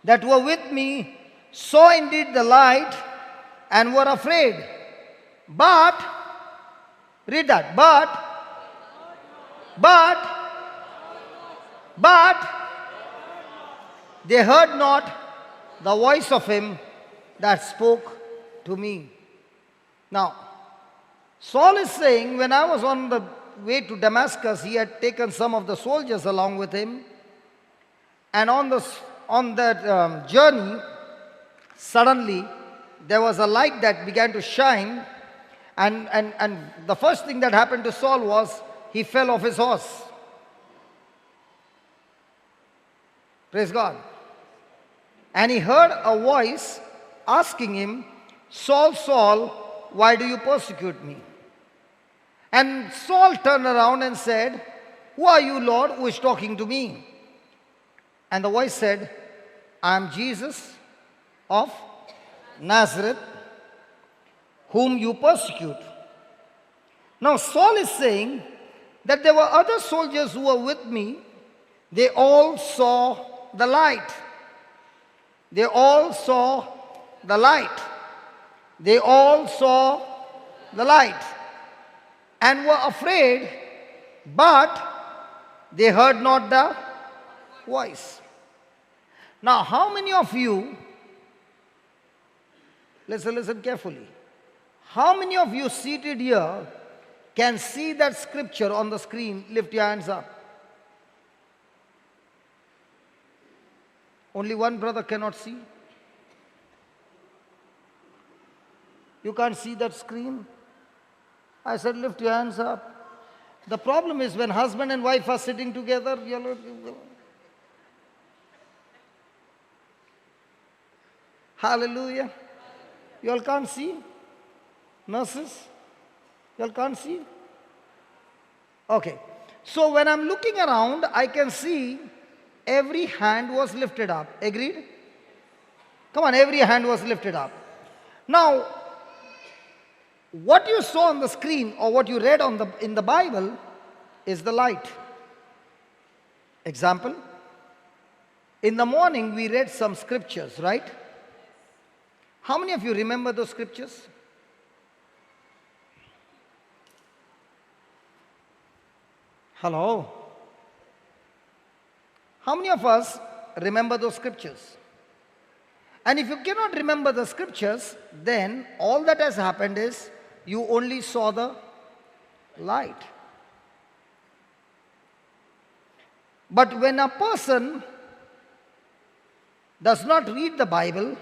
that were with me saw indeed the light and were afraid. But, read that, but, they heard not the voice of him that spoke to me. Now, Saul is saying, when I was on the way to Damascus, he had taken some of the soldiers along with him. And on that journey, suddenly there was a light that began to shine. And the first thing that happened to Saul was he fell off his horse. Praise God. And he heard a voice asking him, Saul, Saul, why do you persecute me? And Saul turned around and said, Who are you, Lord, who is talking to me? And the voice said, I am Jesus of Nazareth, whom you persecute. Now Saul is saying that there were other soldiers who were with me. They all saw the light. They all saw the light. They all saw the light and were afraid, but they heard not the voice. Now, how many of you, listen carefully, how many of you seated here can see that scripture on the screen? Lift your hands up. Only one brother cannot see. You can't see that screen? I said, lift your hands up. The problem is when husband and wife are sitting together, hallelujah. You all can't see? Nurses? You all can't see? Okay. So when I'm looking around, I can see every hand was lifted up. Agreed? Come on, every hand was lifted up. Now, what you saw on the screen or what you read in the Bible is the light. Example, in the morning we read some scriptures, right? How many of you remember those scriptures? Hello? How many of us remember those scriptures? And if you cannot remember the scriptures, then all that has happened is you only saw the light. But when a person does not read the Bible,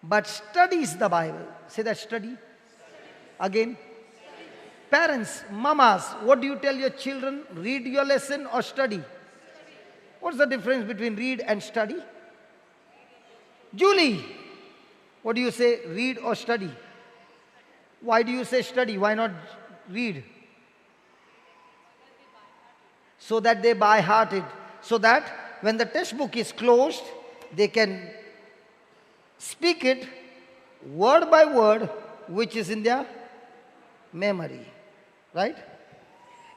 but studies the Bible, say that study. Again. Parents, mamas, what do you tell your children? Read your lesson or study? What's the difference between read and study? Julie, what do you say? Read or study? Why do you say study? Why not read? So that they by heart it. So that when the textbook is closed, they can speak it word by word, which is in their memory. Right?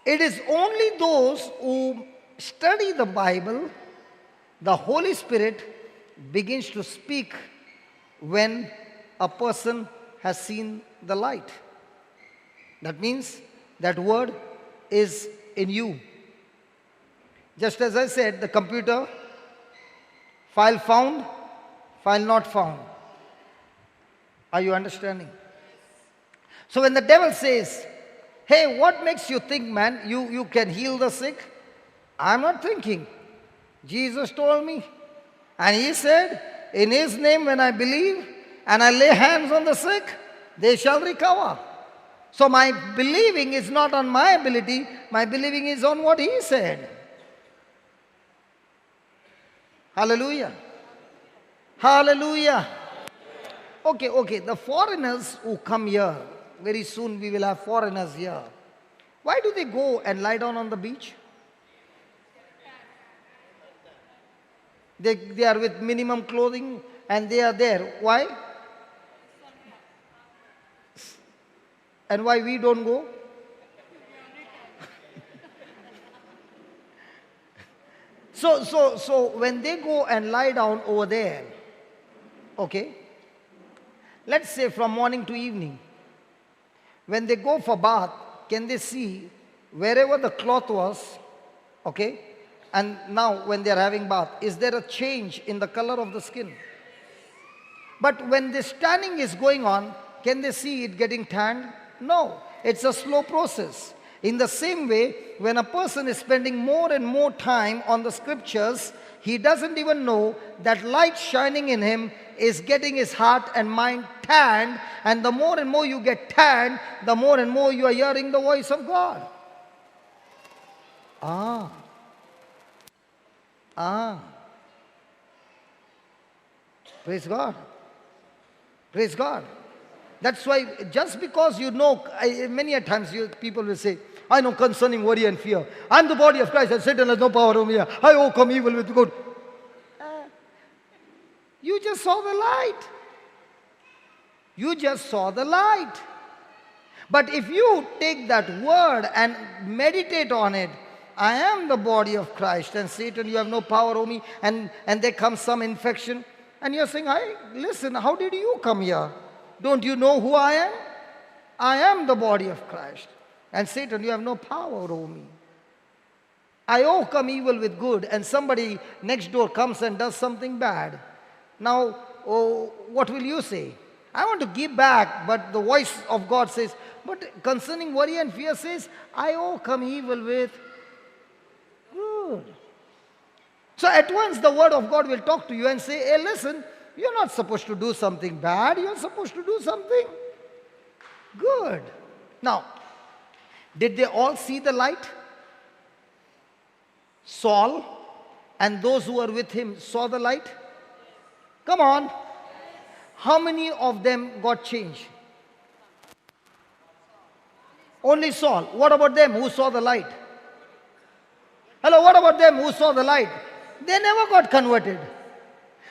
It is only those who study the Bible, the Holy Spirit begins to speak when a person has seen the light. That means that word is in you. Just as I said, the computer, file found, file not found. Are you understanding? So when the devil says, hey, what makes you think, man, you can heal the sick? I'm not thinking. Jesus told me. And he said, in his name when I believe and I lay hands on the sick, they shall recover. So my believing is not on my ability, my believing is on what he said. Hallelujah. Hallelujah. Okay, the foreigners who come here, very soon we will have foreigners here. Why do they go and lie down on the beach? They are with minimum clothing and they are there. Why? And why we don't go? So when they go and lie down over there, okay, let's say from morning to evening, when they go for bath, can they see wherever the cloth was, okay, and now when they are having bath, is there a change in the color of the skin? But when the tanning is going on, can they see it getting tanned? No, it's a slow process. In the same way, when a person is spending more and more time on the scriptures, he doesn't even know that light shining in him is getting his heart and mind tanned, and the more and more you get tanned, the more and more you are hearing the voice of God. Praise God. Praise God. That's why just because you know, many a times people will say, I know concerning worry and fear. I'm the body of Christ and Satan has no power over me. I overcome evil with good. You just saw the light. You just saw the light. But if you take that word and meditate on it, I am the body of Christ and Satan, you have no power over me, and there comes some infection, and you're saying, listen, how did you come here? Don't you know who I am? I am the body of Christ. And Satan, you have no power over me. I overcome evil with good, and somebody next door comes and does something bad. Now, what will you say? I want to give back, but the voice of God says, but concerning worry and fear says, I overcome evil with good. So at once the word of God will talk to you and say, hey, listen, you're not supposed to do something bad. You're supposed to do something good. Now, did they all see the light? Saul and those who were with him saw the light? Come on. How many of them got changed? Only Saul. What about them who saw the light? Hello, what about them who saw the light? They never got converted.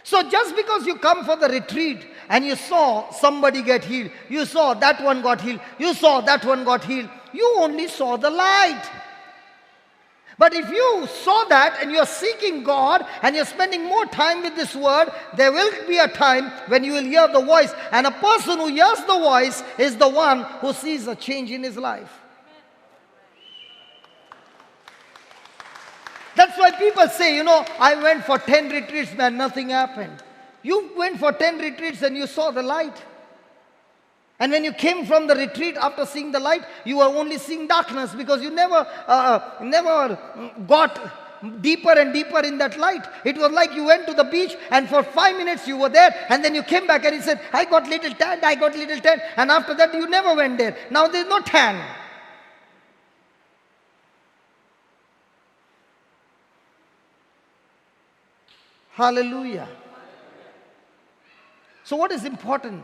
So just because you come for the retreat and you saw somebody get healed, you saw that one got healed, you saw that one got healed, you only saw the light. But if you saw that and you're seeking God and you're spending more time with this word, there will be a time when you will hear the voice. And a person who hears the voice is the one who sees a change in his life. That's why people say, I went for 10 retreats, man, nothing happened. You went for 10 retreats and you saw the light. And when you came from the retreat after seeing the light, you were only seeing darkness because you never got deeper and deeper in that light. It was like you went to the beach and for 5 minutes you were there and then you came back and you said, I got little tan, I got little tan. And after that you never went there. Now there's no tan. Hallelujah. So what is important?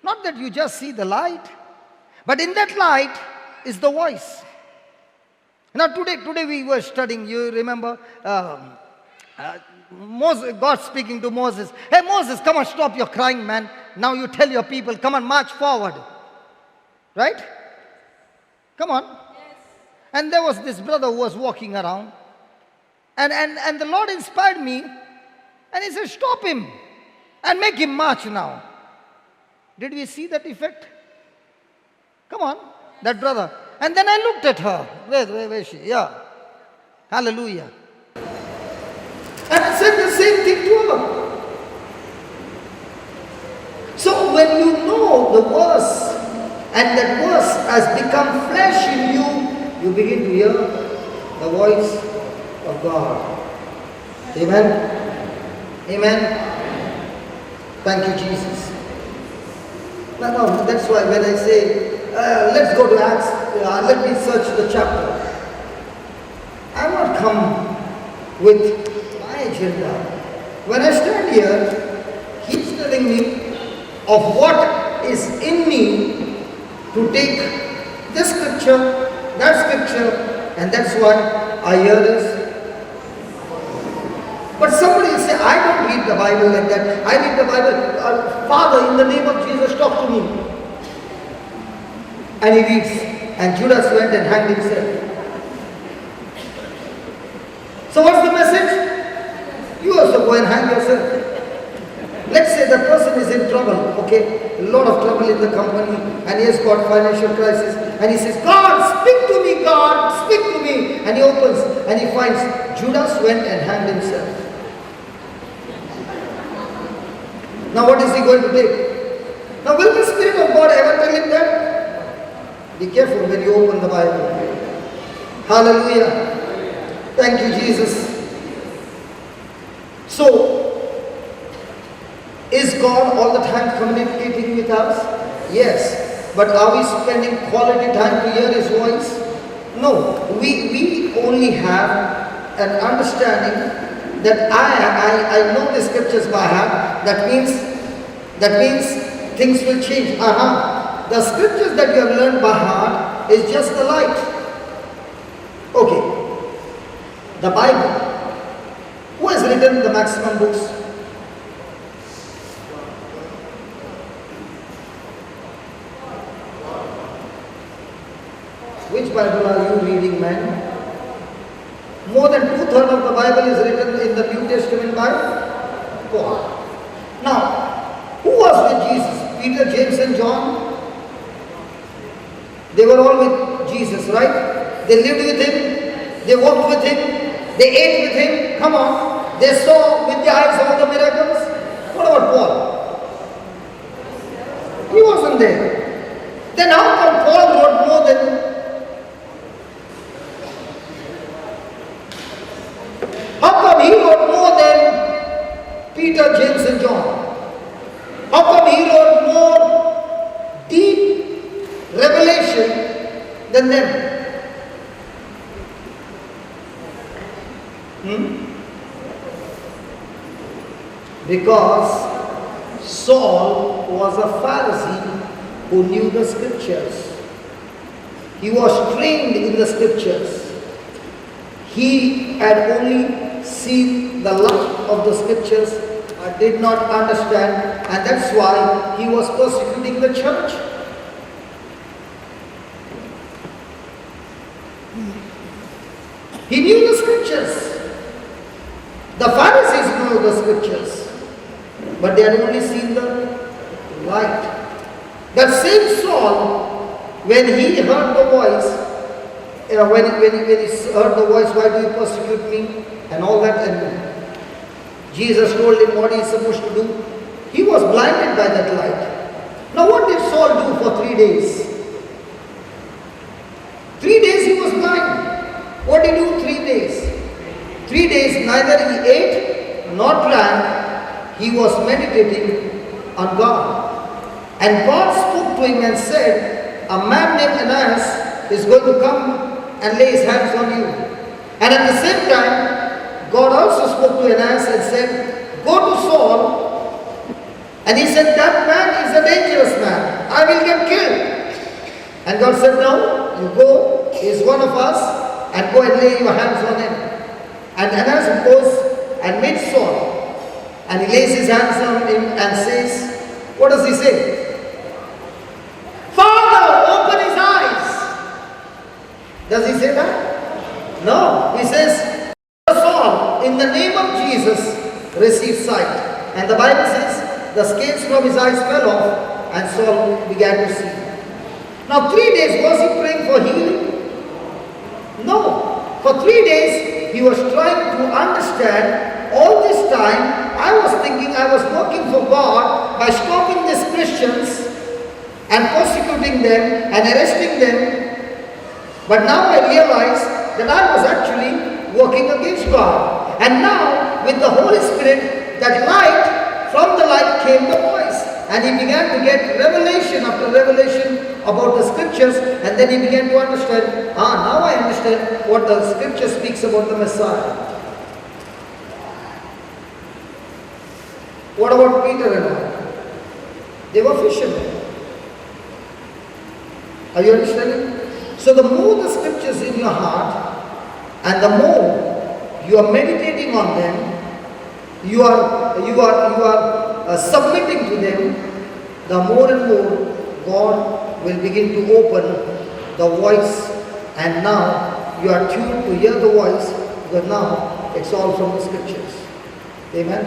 Not that you just see the light, but in that light is the voice. Now today we were studying, you remember, God speaking to Moses. Hey Moses, come on, stop your crying, man. Now you tell your people, come on, march forward. Right? Come on. Yes. And there was this brother who was walking around. And the Lord inspired me. And he said, stop him and make him march now. Did we see that effect? Come on, that brother. And then I looked at her. Where is she? Yeah. Hallelujah. And I said the same thing to her. So when you know the verse, and that verse has become flesh in you, you begin to hear the voice of God. Amen. Amen. Thank you, Jesus. Now, that's why when I say, let's go to Acts, let me search the chapter. I will not come with my agenda. When I stand here, He's telling me of what is in me to take this scripture, that scripture, and that's why I hear this. But somebody will say, I don't read the Bible like that. I read the Bible, Father, in the name of Jesus, talk to me. And he reads, and Judas went and hanged himself. So what's the message? You also go and hang yourself. Let's say the person is in trouble, okay? A lot of trouble in the company, and he has got financial crisis, and he says, God, speak to me, God, speak to me. And he opens, and he finds Judas went and hanged himself. Now what is he going to take? Now will the Spirit of God ever tell him that? Be careful when you open the Bible. Hallelujah. Thank you, Jesus. So, is God all the time communicating with us? Yes. But are we spending quality time to hear His voice? No. We only have an understanding that I know the scriptures by heart. That means things will change. The scriptures that you have learned by heart is just the light. Okay. The Bible. Who has written the maximum books? Which Bible are you reading, man? More than 2/3 of the Bible is written in the New Testament by Paul. Now, who was with Jesus? Peter, James and John? They were all with Jesus, right? They lived with Him. They walked with Him. They ate with Him. Come on. They saw with their eyes all the miracles. What about Paul? He wasn't there. Then how come Paul wrote more than... How come he wrote more than Peter, James and John? How come he wrote more deep revelation than them? Because Saul was a Pharisee who knew the scriptures. He was trained in the scriptures. He had only seen the light of the scriptures but did not understand, and that's why he was persecuting the church. He knew the scriptures. The Pharisees knew the scriptures, but they had only seen the light. That same Saul, when he heard the voice, when he heard the voice, why do you persecute me? And all that, and Jesus told him what he is supposed to do. He was blinded by that light. Now what did Saul do for 3 days? 3 days he was blind. What did he do 3 days? 3 days neither he ate nor drank. He was meditating on God. And God spoke to him and said, a man named Ananias is going to come and lay his hands on you. And at the same time, God also spoke to Ananias and said, go to Saul. And he said, that man is a dangerous man. I will get killed. And God said, no, you go, he is one of us, and go and lay your hands on him. And Ananias goes and meets Saul. And he lays his hands on him and says, what does he say? Father, open his eyes. Does he say that? No. He says, Saul, in the name of Jesus, receive sight. And the Bible says, the scales from his eyes fell off, and Saul began to see. Now 3 days, was he praying for healing? No. For 3 days, he was trying to understand. All this time, I was thinking I was working for God by stopping these Christians and persecuting them and arresting them. But now I realize that I was actually working against God. And now, with the Holy Spirit, that light, from the light came the voice. And he began to get revelation after revelation about the scriptures, and then he began to understand, now I understand what the scripture speaks about the Messiah. What about Peter and all? They were fishermen. Are you understanding? So the more the scriptures in your heart, and the more you are meditating on them, you are submitting to them, the more and more God will begin to open the voice, and now you are tuned to hear the voice, because now it's all from the scriptures. Amen.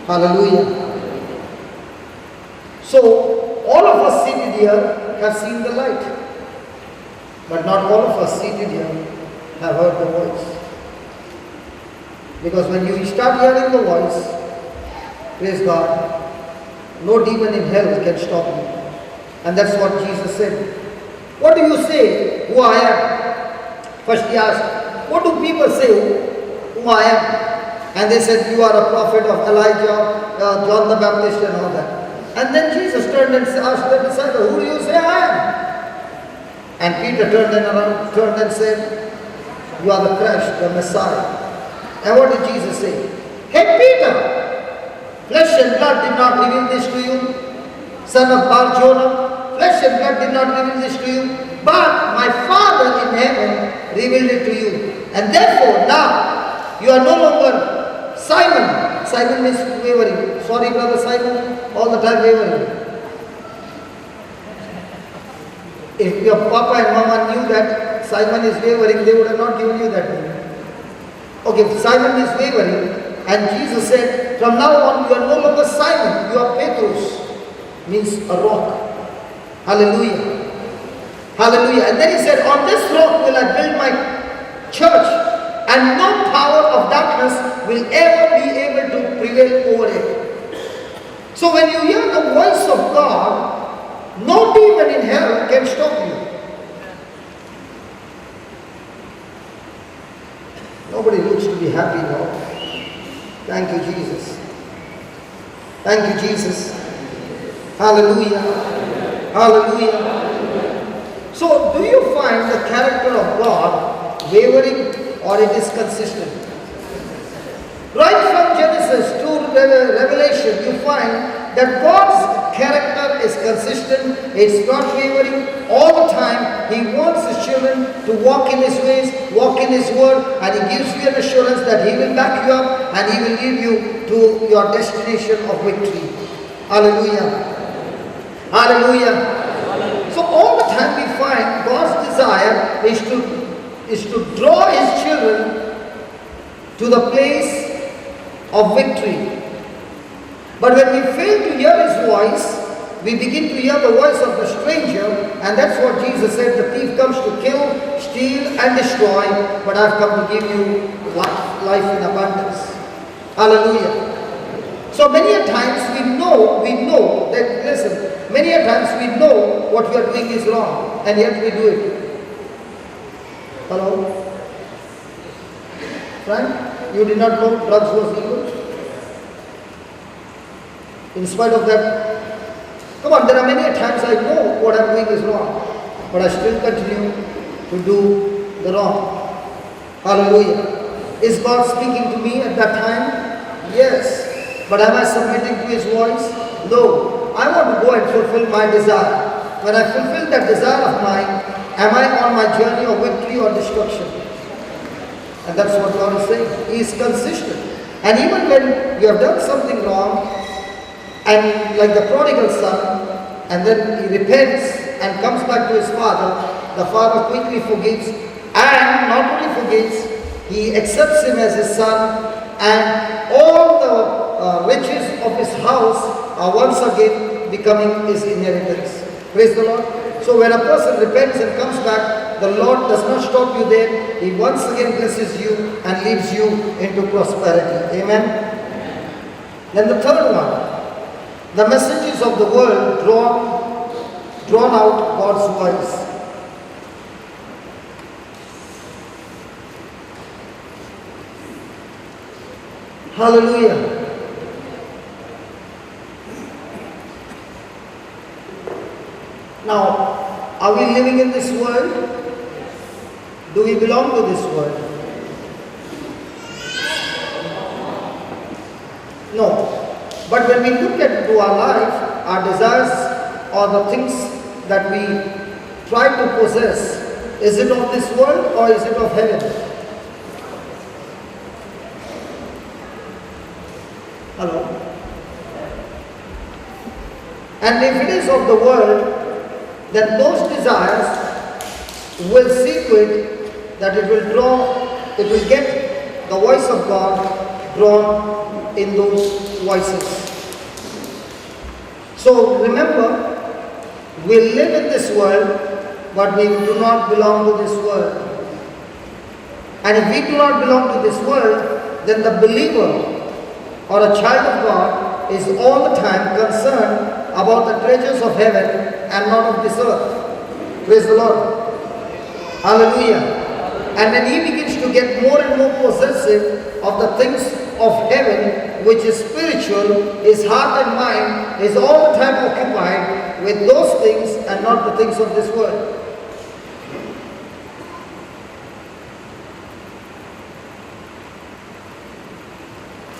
Hallelujah. So all of us seated here have seen the light, but not all of us seated here have heard the voice. Because when you start hearing the voice, praise God, no demon in hell can stop you. And that's what Jesus said. What do you say who I am? First he asked, what do people say who I am? And they said, you are a prophet of Elijah, John the Baptist and all that. And then Jesus turned and asked the disciple, who do you say I am? And Peter turned and said, you are the Christ, the Messiah. And what did Jesus say? Hey Peter, flesh and blood did not reveal this to you, son of Bar-Jonah. Flesh and blood did not reveal this to you, but my Father in heaven revealed it to you. And therefore now you are no longer Simon. Simon means wavering. Sorry, brother Simon, all the time wavering. If your papa and mama knew that Simon is wavering, they would have not given you that name. Okay, Simon is wavering, and Jesus said, from now on you are no longer Simon, you are Petrus, means a rock. Hallelujah. Hallelujah. And then he said, on this rock will I build my church, and no power of darkness will ever be able to prevail over it. So when you hear the voice of God, no demon in hell can stop you. Nobody looks to be happy now. Thank you, Jesus. Thank you, Jesus. Hallelujah. Hallelujah. So, do you find the character of God wavering, or it is consistent? Right from Genesis to Revelation, you find that God's character is consistent, it's not wavering all the time. He wants His children to walk in His ways, walk in His word, and He gives you an assurance that He will back you up and He will lead you to your destination of victory. Hallelujah. Hallelujah. So all the time we find God's desire is to draw His children to the place of victory. But when we fail to hear His voice, we begin to hear the voice of the stranger, and that's what Jesus said, the thief comes to kill, steal and destroy, but I've come to give you life in abundance. Hallelujah. So many a times we know that, listen, many a times we know what we are doing is wrong, and yet we do it. Hello? Frank, you did not know drugs was evil? In spite of that, come on, there are many times I know what I'm doing is wrong, but I still continue to do the wrong. Hallelujah. Is God speaking to me at that time? Yes. But am I submitting to His voice? No. I want to go and fulfill my desire. When I fulfill that desire of mine, am I on my journey of victory or destruction? And that's what God is saying. He is consistent. And even when you have done something wrong, and like the prodigal son, and then he repents and comes back to his father, the father quickly forgives, and not only forgives, he accepts him as his son, and all the riches of his house are once again becoming his inheritance. Praise the Lord. So when a person repents and comes back, the Lord does not stop you there. He once again blesses you and leads you into prosperity. Amen. Then the third one, the messages of the world drawn out God's voice. Hallelujah. Now, are we living in this world? Do we belong to this world? No. But when we look into our life, our desires or the things that we try to possess, is it of this world or is it of heaven? Hello? And if it is of the world, then those desires will see to it that it will get the voice of God drawn in those voices. So remember, we live in this world, but we do not belong to this world. And if we do not belong to this world, then the believer or a child of God is all the time concerned about the treasures of heaven and not of this earth. Praise the Lord. Hallelujah. And when he begins to get more and more possessive of the things of heaven, which is spiritual, his heart and mind is all the time occupied with those things and not the things of this world.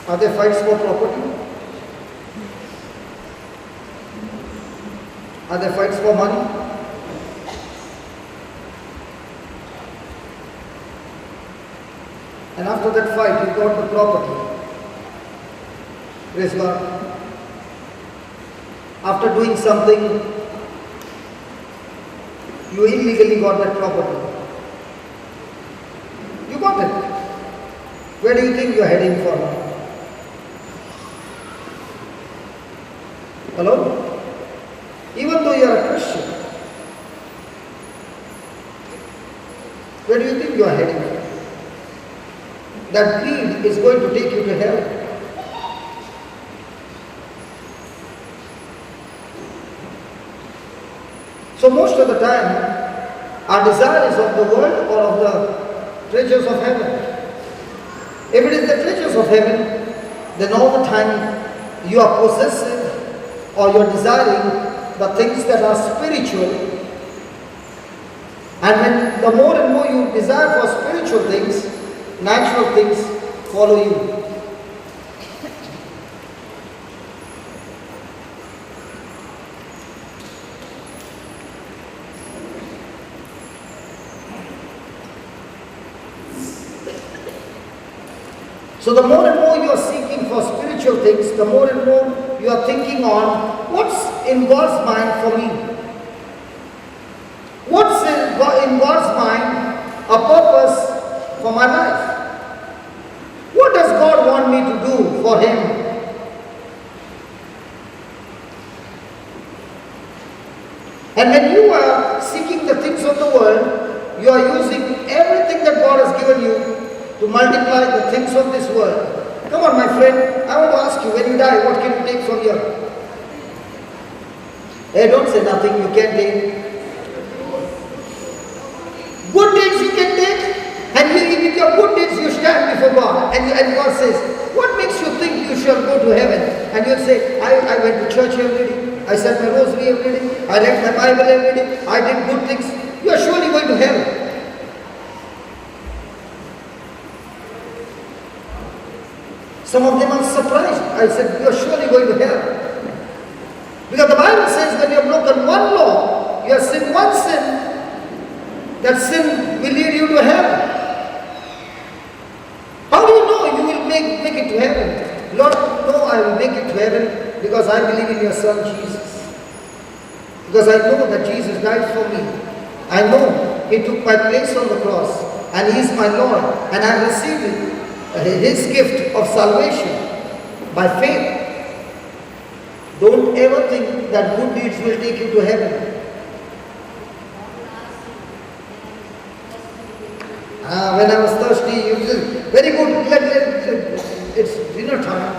Are there fights for property? Are there fights for money? And after that fight, you got the property. Praise God. After doing something, you illegally got that property. You got it. Where do you think you are heading for now? Hello? Even though you are a Christian, where do you think you are heading for? That greed is going to take you to hell. So most of the time, our desire is of the world or of the treasures of heaven. If it is the treasures of heaven, then all the time you are possessive or you are desiring the things that are spiritual. And when the more and more you desire for spiritual things, natural things follow you. So the more and more you are seeking for spiritual things, the more and more you are thinking on what's in God's mind for me. What's in God's mind a purpose for my life? What does God want me to do for Him? And when you are seeking the things of the world, you are using everything that God has given you to multiply the things of this world. Come on, my friend, I want to ask you, when you die, what can you take from here? Hey, don't say nothing, you can't take. Good deeds you can take, and with your good deeds you stand before God. And God says, what makes you think you shall go to heaven? And you'll say, I went to church every day, I said my rosary every day, I read my Bible every day, I did good things. You are surely going to heaven. Some of them are surprised. I said, you are surely going to hell. Because the Bible says when you have broken one law, you have sinned one sin, that sin will lead you to hell. How do you know you will make it to heaven? Lord, no, I will make it to heaven because I believe in your Son Jesus. Because I know that Jesus died for me. I know He took my place on the cross and He is my Lord and I received it. His gift of salvation by faith. Don't ever think that good deeds will take you to heaven. When I was thirsty, you said, very good, it's dinner time.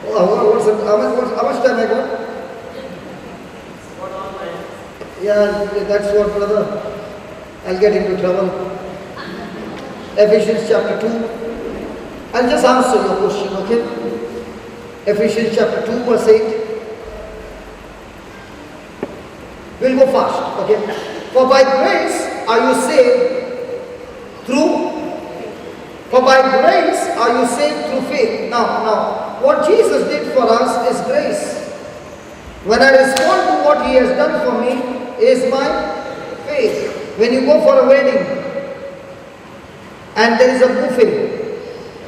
How much time I got? Yeah, that's what, brother. I'll get into trouble. Ephesians chapter 2. I'll just answer your question, okay? Ephesians chapter 2, verse 8. We'll go fast, okay? For by grace are you saved through. For by grace are you saved through faith. Now, what Jesus did for us is grace. When I respond to what He has done for me, is my faith. When you go for a wedding and there is a buffet,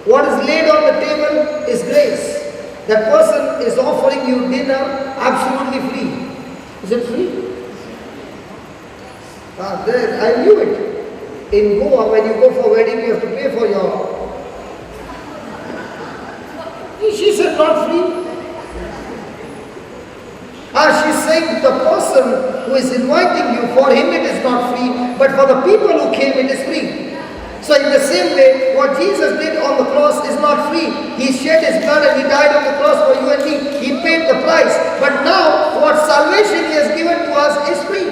what is laid on the table is grace. That person is offering you dinner absolutely free. Is it free? There, I knew it. In Goa, when you go for a wedding, you have to pay for your... She said, not free. She's saying the person who is inviting you, for him it is not free, but for the people who came, it is free. So in the same way, what Jesus did on the cross is not free. He shed His blood and He died on the cross for you and me. He paid the price. But now, what salvation He has given to us is free.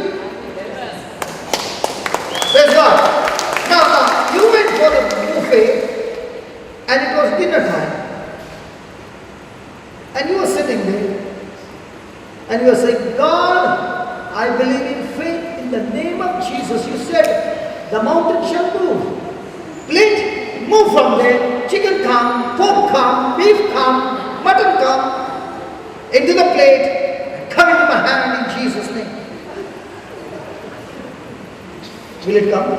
Praise God. Now, you went for the buffet and it was dinner time. And you were sitting there. And you are saying, God, I believe in faith in the name of Jesus. You said, the mountain shall move. Plate, move from there. Chicken come, pork come, beef come, mutton come. Into the plate, come into my hand in Jesus' name. Will it come?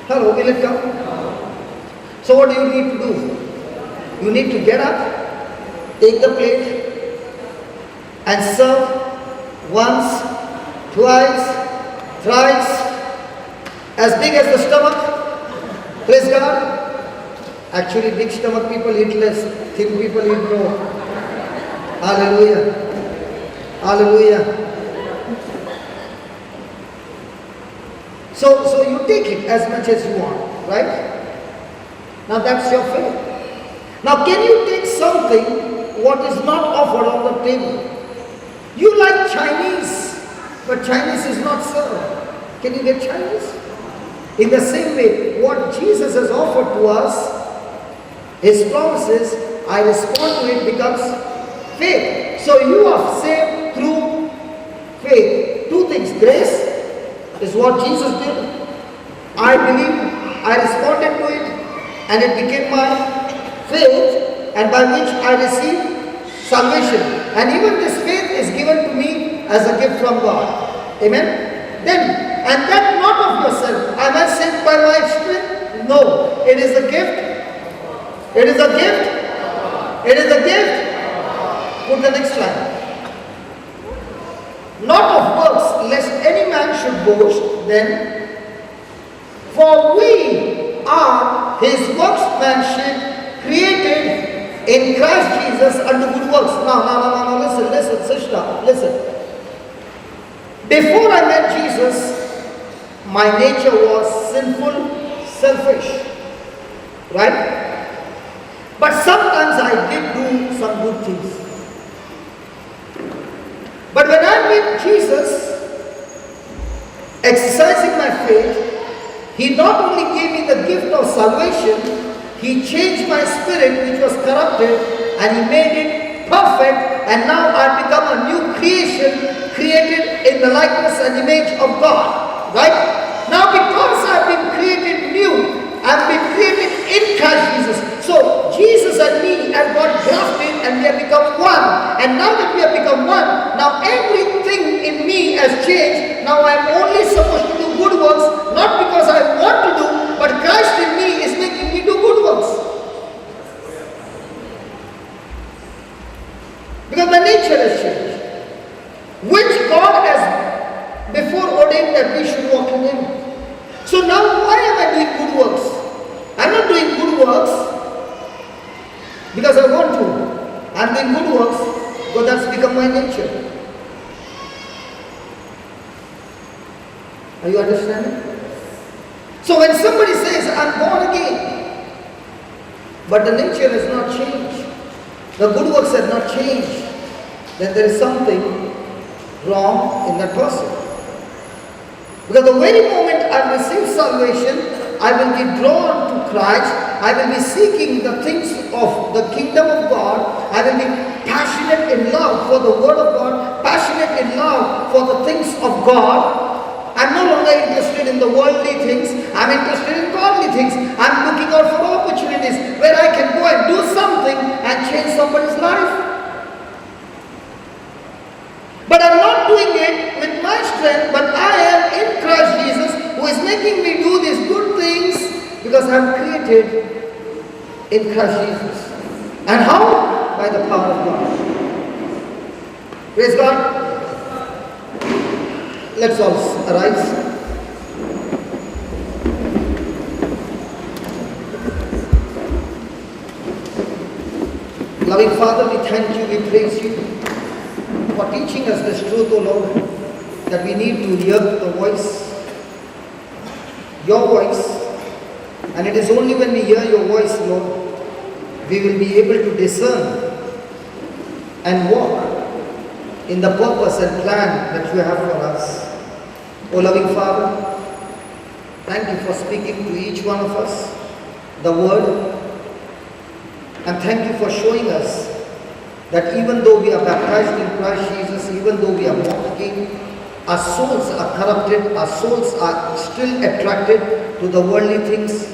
Hello, will it come? So what do you need to do? You need to get up, take the plate, and serve once, twice, thrice, as big as the stomach. Praise God. Actually, big stomach people eat less, thin people eat more. Hallelujah. Hallelujah. So you take it as much as you want, right? Now that's your faith. Now can you take something what is not offered on the table? You like Chinese, but Chinese is not served. Can you get Chinese? In the same way, what Jesus has offered to us, His promises, I respond to it, becomes faith. So you are saved through faith. Two things. Grace is what Jesus did. I believe, I responded to it, and it became my faith, and by which I received salvation. And even this faith is given to me as a gift from God. Amen? Then, and that not of yourself. Am I saved by my strength? No. It is a gift. It is a gift. It is a gift. Put the next line. Not of works, lest any man should boast, then. For we are His workmanship, created in Christ Jesus unto good works. Now, listen, sister, listen. Before I met Jesus, my nature was sinful, selfish, right? But sometimes I did do some good things. But when I met Jesus, exercising my faith, He not only gave me the gift of salvation, He changed my spirit which was corrupted and He made it perfect, and now I become a new creation, created in the likeness and image of God. Right? Now because I've been created new, I've been created in Christ Jesus. So Jesus and me have got grafted and we have become one. And now that we have become one, now everything in me has changed. Now I'm only supposed to do good works, not because I want to do, but Christ in me is making me do good works. Because my nature has changed, which God has before ordained that we should walk in Him. So now why am I doing good works? I'm not doing good works because I want to. I'm doing good works because that's become my nature. Are you understanding? So when somebody says, I'm born again, but the nature has not changed, the good works have not changed, then there is something wrong in that person. Because the very moment I receive salvation, I will be drawn to Christ I will be seeking the things of the kingdom of God. I will be passionate in love for the word of God, passionate in love for the things of God. I'm no longer interested in the worldly things. I'm interested in godly things. I'm looking out for opportunities where I can go and do something and change somebody's life. But I'm not doing it with my strength, but I am in Christ Jesus, who is making me do these good things because I'm created in Christ Jesus. And how? By the power of God. Praise God. Let's all arise. Loving Father, we thank you, we praise you for teaching us this truth, O Lord, that we need to hear the voice, your voice, and it is only when we hear your voice, Lord, we will be able to discern and walk in the purpose and plan that you have for us. O loving Father, thank you for speaking to each one of us the word, and thank you for showing us that even though we are baptized in Christ Jesus, even though we are born again, our souls are corrupted, our souls are still attracted to the worldly things,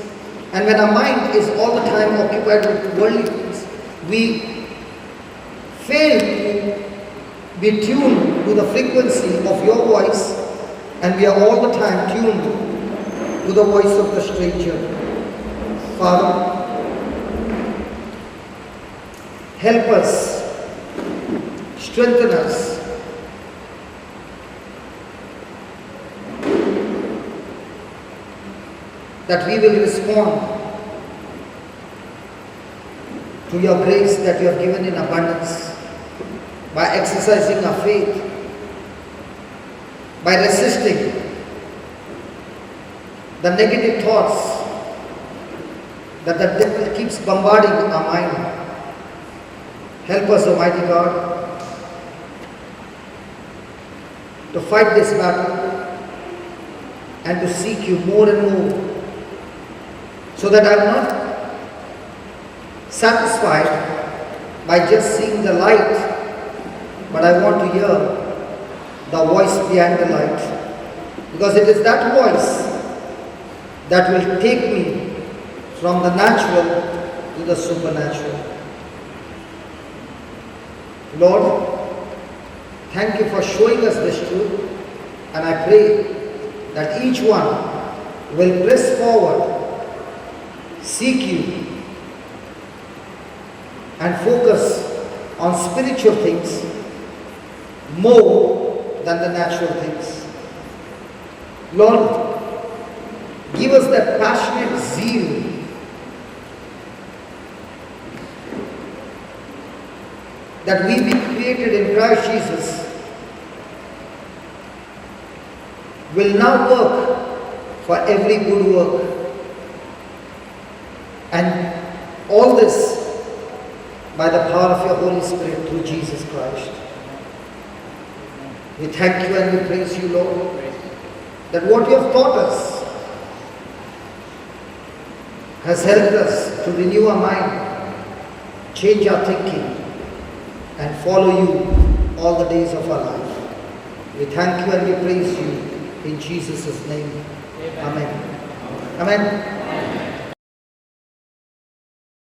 and when our mind is all the time occupied with worldly things, we fail to be tuned to the frequency of your voice, and we are all the time tuned to the voice of the stranger. Father, help us, strengthen us, that we will respond to your grace that you have given in abundance by exercising our faith, by resisting the negative thoughts that the devil keeps bombarding our mind. Help us, Almighty God, to fight this battle and to seek you more and more, so that I am not satisfied by just seeing the light, but I want to hear the voice behind the light, because it is that voice that will take me from the natural to the supernatural. Lord, thank you for showing us this truth, and I pray that each one will press forward, seek you, and focus on spiritual things more than the natural things. Lord, give us that passionate zeal that we be created in Christ Jesus will now work for every good work. And all this by the power of your Holy Spirit through Jesus Christ. We thank you and we praise you, Lord, that what you have taught us has helped us to renew our mind, change our thinking, and follow you all the days of our life. We thank you and we praise you in Jesus' name. Amen. Amen.